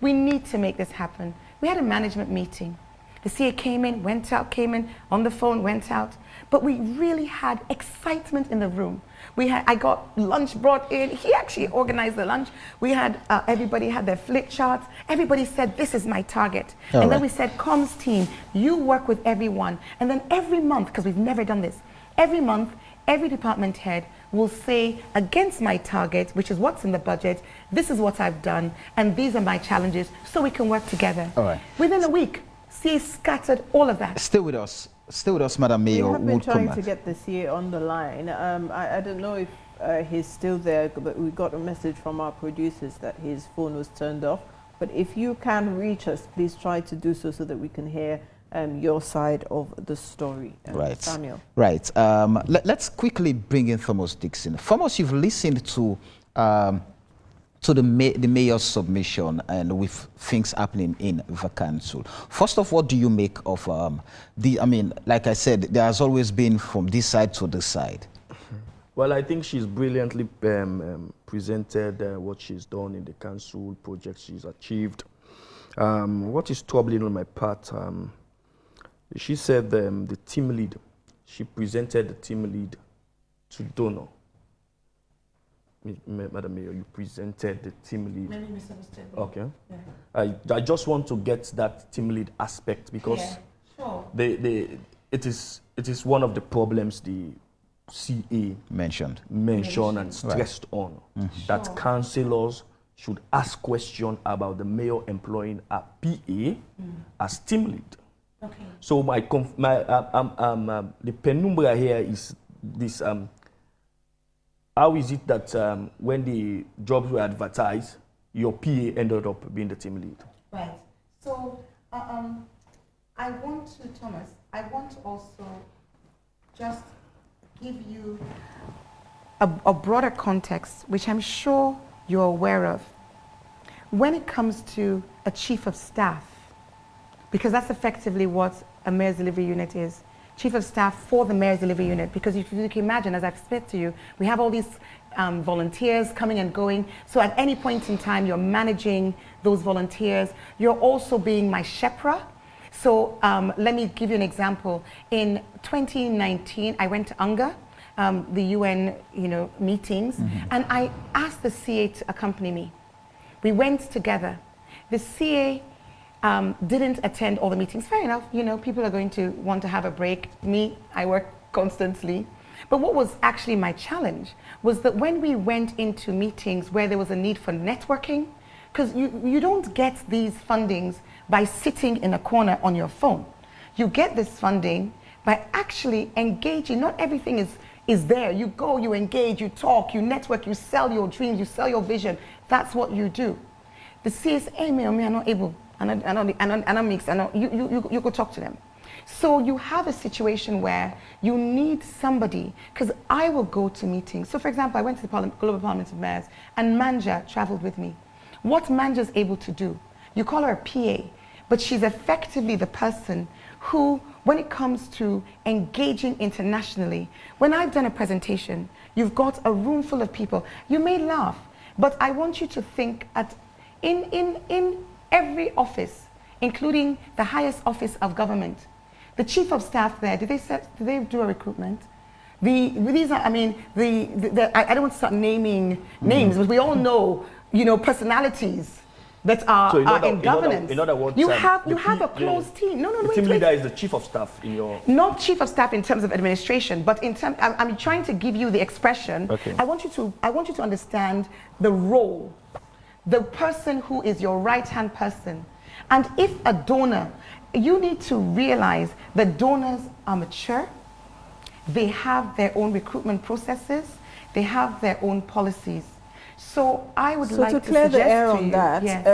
We need to make this happen. We had a management meeting. The CA came in, went out, came in, on the phone, went out. But we really had excitement in the room. I got lunch brought in. He actually organized the lunch. We had, everybody had their flip charts. Everybody said, this is my target. And then we said, comms team, you work with everyone. And then every month, because we've never done this, every month, every department head will say, against my target, which is what's in the budget, this is what I've done, and these are my challenges, so we can work together. All right. Within a week, CA scattered all of that. Still with us, Madam Mayor. We have been trying to get the CA on the line. I don't know if he's still there, but we got a message from our producers that his phone was turned off. But if you can reach us, please try to do so that we can hear your side of the story. Right. Samuel. Right. Let's quickly bring in Thomas Dixon. Thomas, you've listened to So the mayor's submission and with things happening in the council. First of all, what do you make of I mean, like I said, there has always been from this side to this side. Well, I think she's brilliantly presented what she's done in the council, projects she's achieved. What is troubling on my part, she said the team lead, she presented the team lead to donor. Madam Mayor, you presented the team lead. Maybe misunderstood. Okay. Yeah. I just want to get that team lead aspect because sure. It is one of the problems the CA mentioned and stressed on, that councillors should ask questions about the mayor employing a PA as team lead. Okay. So the penumbra here is this. How is it that when the jobs were advertised, your PA ended up being the team lead? Right. So I want to also just give you a broader context, which I'm sure you're aware of. When it comes to a chief of staff, because that's effectively what a mayor's delivery unit is, chief of staff for the mayor's delivery unit, because if you can imagine, as I've said to you, we have all these volunteers coming and going. So at any point in time, you're managing those volunteers. You're also being my shepherd. So let me give you an example. In 2019, I went to UNGA, the UN meetings, and I asked the CA to accompany me. We went together. The CA didn't attend all the meetings. Fair enough, people are going to want to have a break. Me, I work constantly. But what was actually my challenge was that when we went into meetings where there was a need for networking, because you don't get these fundings by sitting in a corner on your phone. You get this funding by actually engaging. Not everything is there. You go, you engage, you talk, you network, you sell your dreams, you sell your vision. That's what you do. The CSA, me are not able. You could talk to them. So you have a situation where you need somebody, because I will go to meetings. So for example, I went to the Global Parliament of Mayors and Manja traveled with me. What Manja is able to do, you call her a PA, but she's effectively the person who, when it comes to engaging internationally, when I've done a presentation, you've got a room full of people. You may laugh, but I want you to think in every office, including the highest office of government, the chief of staff there, did they do a recruitment? I don't want to start naming names, but we all know, personalities that are in governance. In other words, you have a closed team. The team leader is the chief of staff in your... Not chief of staff in terms of administration, but in terms, I'm trying to give you the expression. Okay. I want you to understand the role, the person who is your right-hand person. And if a donor, you need to realize that donors are mature, they have their own recruitment processes, they have their own policies. So I would like to clear the air on you, that, yes.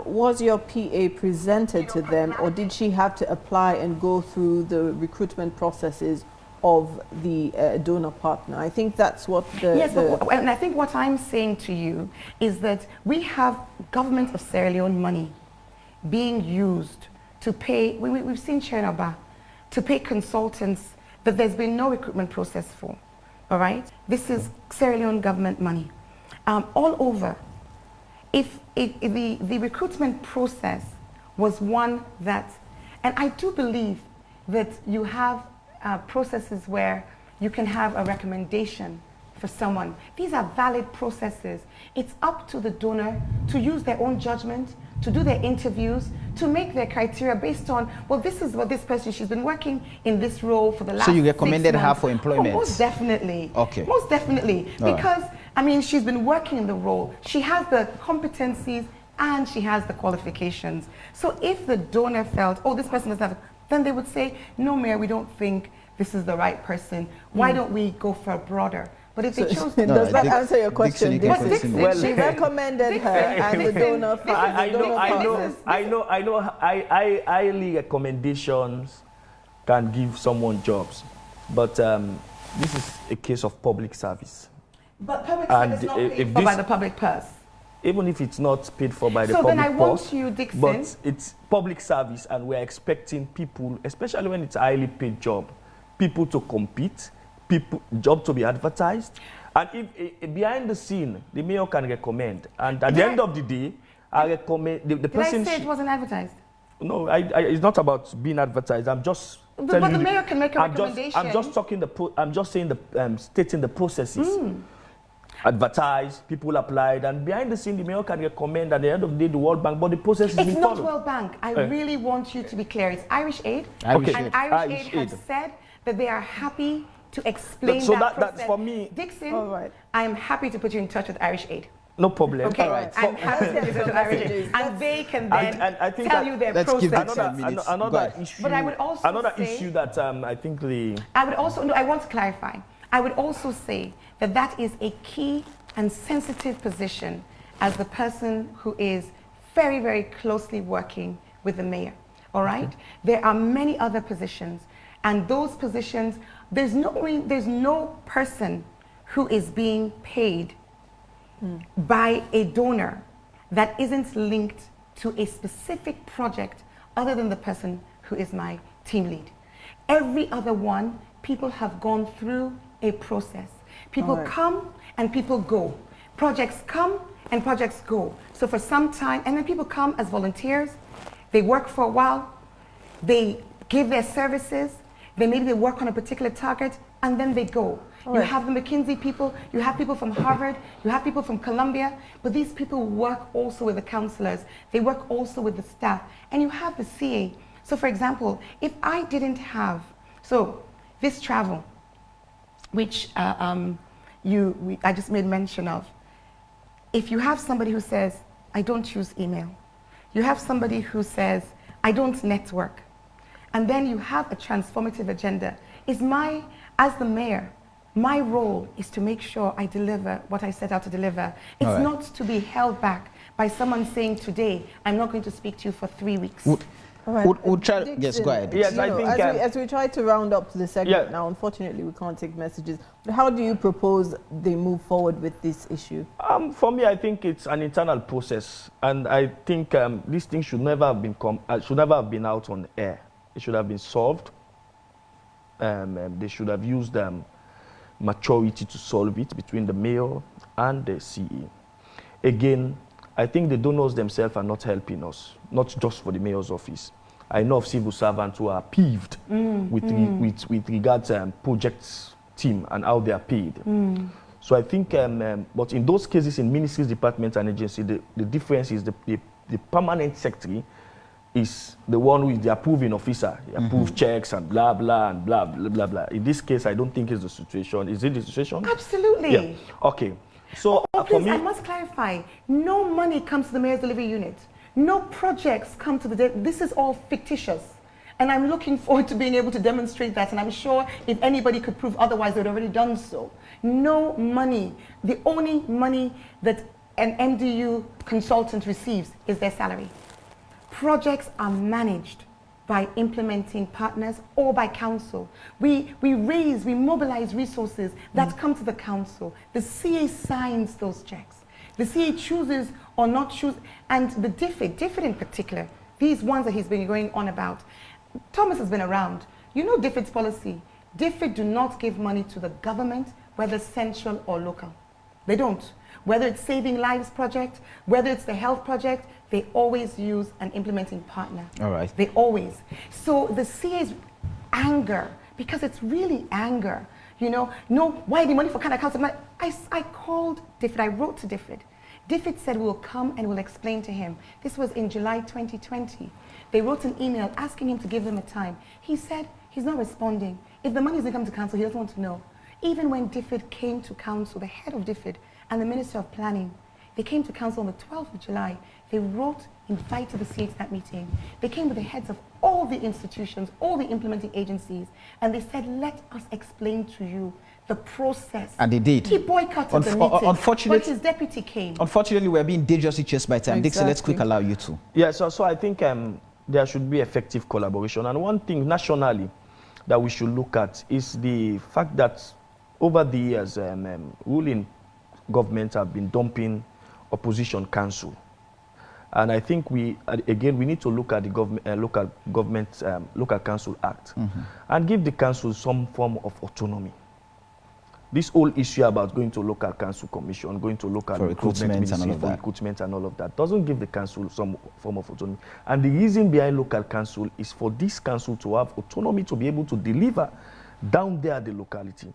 Was your PA presented to them, or did she have to apply and go through the recruitment processes of the donor partner? I think that's what and I think what I'm saying to you is that we have government of Sierra Leone money being used to pay, we've seen Chernobyl, to pay consultants that there's been no recruitment process for, all right? This is Sierra Leone government money. All over, if the recruitment process was one that, and I do believe that you have processes where you can have a recommendation for someone. These are valid processes. It's up to the donor to use their own judgment, to do their interviews, to make their criteria based on, well, this is what this person, she's been working in this role for the last 6 months. So you recommended her for employment? Oh, most definitely. Okay. Most definitely. Because, I mean, she's been working in the role. She has the competencies and she has the qualifications. So if the donor felt, oh, this person doesn't have, then they would say, no, Mayor, we don't think this is the right person. Why don't we go for a broader? But if they chose... Does that answer your question? Well, she recommended her and the donor... I highly recommendations can give someone jobs. But this is a case of public service. But public service is not paid for by the public purse. even if it's not paid for by the So public then I want purse, you, Dixon. but it's public service, and we're expecting people, especially when it's a highly paid job, people to compete, job to be advertised, and if behind the scene, the mayor can recommend, and at the end of the day, I recommend the person. Did I say it wasn't advertised? No, it's not about being advertised. I'm just. But the mayor can make a recommendation. I'm just talking I'm just saying stating the processes. Advertise, people applied, and behind the scene, the mayor can recommend at the end of the day the World Bank, but the process is being followed. It's not World Bank. I really want you to be clear. It's Irish Aid. Irish and Aid. Irish Aid has said that they are happy to explain So that process. that's for me. Dixon, I am happy to put you in touch with Irish Aid. No problem. Okay, All right. I'm happy to put you in touch with Irish Aid. And they can then I think tell you their process. Another issue. But I would also issue that I think I would also, no, I want to clarify. I would also say that that is a key and sensitive position as the person who is very, very closely working with the mayor, all right? There are many other positions, and those positions, there's no person who is being paid by a donor that isn't linked to a specific project other than the person who is my team lead. Every other one, people have gone through a process. People come and people go. Projects come and projects go. So for some time, and then people come as volunteers, they work for a while, they give their services, maybe they work on a particular target, and then they go. You have the McKinsey people, you have people from Harvard, you have people from Columbia, but these people work also with the counselors, they work also with the staff, and you have the CA. So for example, if I didn't have, this travel, which I just made mention of, if you have somebody who says, I don't use email, you have somebody who says, I don't network, and then you have a transformative agenda, as the mayor, my role is to make sure I deliver what I set out to deliver. It's not to be held back by someone saying today, I'm not going to speak to you for 3 weeks. We'll try. Dixon, Yes, go ahead. Yes, I think as we try to round up the segment now, unfortunately we can't take messages. But how do you propose they move forward with this issue? For me, I think it's an internal process, and I think this thing should never have been out on air. It should have been solved. They should have used maturity to solve it between the mayor and the CE. Again, I think the donors themselves are not helping us, not just for the mayor's office. I know of civil servants who are peeved with regards to projects team and how they are paid. So I think, but in those cases in ministries, departments and agencies, the difference is the permanent secretary is the one who is the approving officer. He approves checks and blah, blah, and blah, blah, blah, blah. In this case, I don't think it's the situation. Is it the situation? Absolutely. Yeah. Okay. So please, I must clarify, no money comes to the mayor's delivery unit. No projects come to this is all fictitious. And I'm looking forward to being able to demonstrate that. And I'm sure if anybody could prove otherwise, they'd already done so. No money. The only money that an MDU consultant receives is their salary. Projects are managed by implementing partners or by council. We mobilize resources that come to the council. The CA signs those checks. The CA chooses or not choose, and the DFID in particular, these ones that he's been going on about. Thomas has been around. You know DFID's policy. DFID do not give money to the government, whether central or local. They don't. Whether it's Saving Lives project, whether it's the health project, they always use an implementing partner. All right. They always. So the CA's anger, because it's really anger, why the money for Canada Council? I called DFID, I wrote to DFID. DFID said we'll come and we'll explain to him. This was in July 2020. They wrote an email asking him to give them a time. He said he's not responding. If the money isn't come to council, he doesn't want to know. Even when DFID came to council, the head of DFID and the Minister of Planning, they came to council on the 12th of July. They wrote, invited the CA to that meeting. They came with the heads of all the institutions, all the implementing agencies, and they said, let us explain to you the process. And they did. He boycotted the meeting, but his deputy came. Unfortunately, we're being dangerously chased by time. Exactly. Dixon, let's quick allow you to. Yeah, so I think there should be effective collaboration. And one thing nationally that we should look at is the fact that over the years, ruling governments have been dumping opposition council. And I think we need to look at the local council act and give the council some form of autonomy. This whole issue about going to local council commission, going to local recruitment ministry for recruitment and all of that doesn't give the council some form of autonomy. And the reason behind local council is for this council to have autonomy to be able to deliver down there at the locality.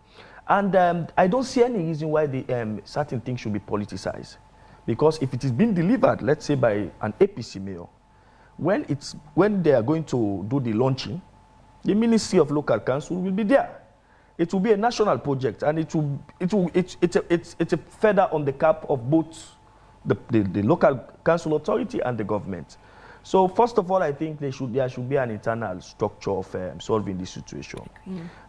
And I don't see any reason why certain things should be politicized. Because if it is being delivered, let's say by an APC mayor, when they are going to do the launching, the Ministry of Local Council will be there. It will be a national project, and it's a feather on the cap of both the local council authority and the government. So first of all, I think there should be an internal structure of solving this situation.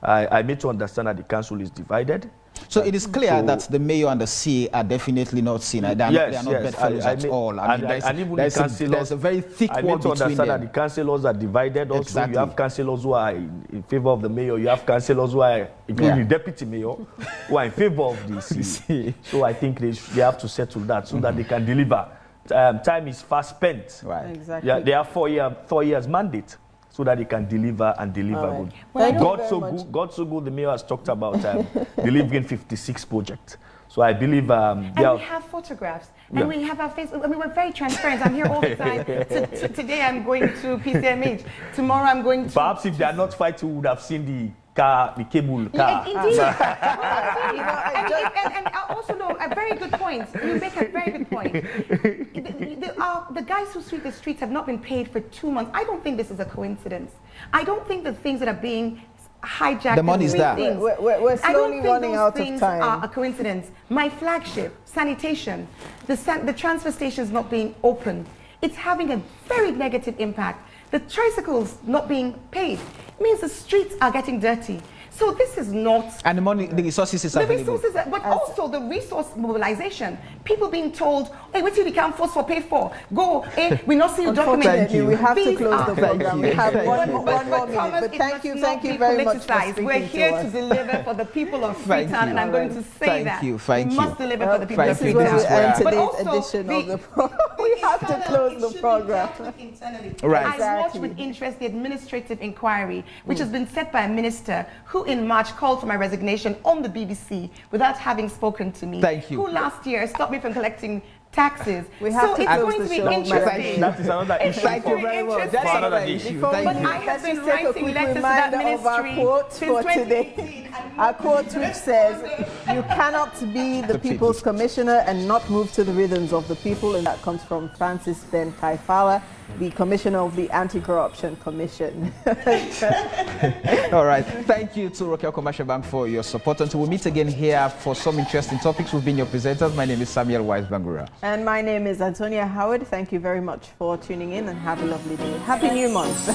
I need to understand that the council is divided. So it is clear that the mayor and the CA are definitely not seen. They are not bedfellows at all. I mean, there's a very thick wall between them. I need to understand that the councillors are divided also. Exactly. You have councillors who are in favor of the mayor. You have councillors who are, including the deputy mayor, who are in favor of the CA. So I think they have to settle that so that they can deliver. Time is fast spent. Right. Exactly. Yeah, they have 4 years mandate so that they can deliver and deliver good. Well, God so good, the mayor has talked about delivering 56 projects. So I believe... and we have photographs. And we have our face. I mean, we're very transparent. I'm here all the time. Today I'm going to PCMH. Tomorrow I'm going to... Perhaps if they are not fighting, we would have seen the cable car. Indeed. And also, no, a very good point. You make a very good point. The guys who sweep the streets have not been paid for 2 months. I don't think this is a coincidence. I don't think the things that are being hijacked. The money's there. We're slowly running out of time. Are a coincidence. My flagship, sanitation, the transfer stations not being open, it's having a very negative impact. The tricycles not being paid means the streets are getting dirty. So this is not... And the money, the resources is available. The resources, but also the resource mobilization. People being told, hey, what do we can't force for pay for? Go, hey, we not see your document. We have to close the program. We have one more minute. But thank you very much for speaking. We're here to deliver for the people of Freetown, and I'm going to say that. Thank you. We must deliver for the people of Freetown. This is where we end today's edition of the program. We have to close the program. Right. I watched with interest the administrative inquiry, which has been set by a minister who in March called for my resignation on the BBC without having spoken to me. Thank you. Who last year stopped me from collecting taxes. We have to close the show. That is another issue. Thank you very much. That's another issue. Thank you. I have been writing letters to that ministry of our quote for today. Our quote which says, you cannot be the people's commissioner and not move to the rhythms of the people. And that comes from Francis Ben Kaifala, the commissioner of the Anti-Corruption Commission. All right. Thank you to Rokel Commercial Bank for your support. Until we meet again here for some interesting topics, we've been your presenters. My name is Samuel Wise Bangura. And my name is Antonia Howard. Thank you very much for tuning in and have a lovely day. Happy New Month.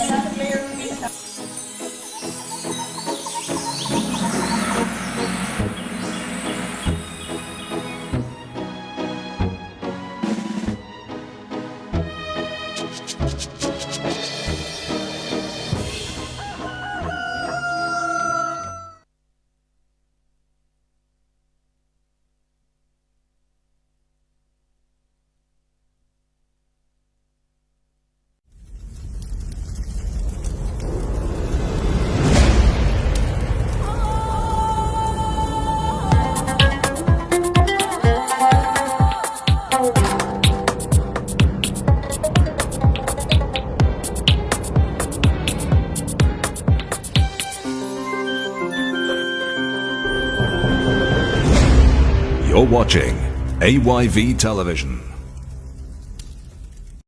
You're watching AYV Television.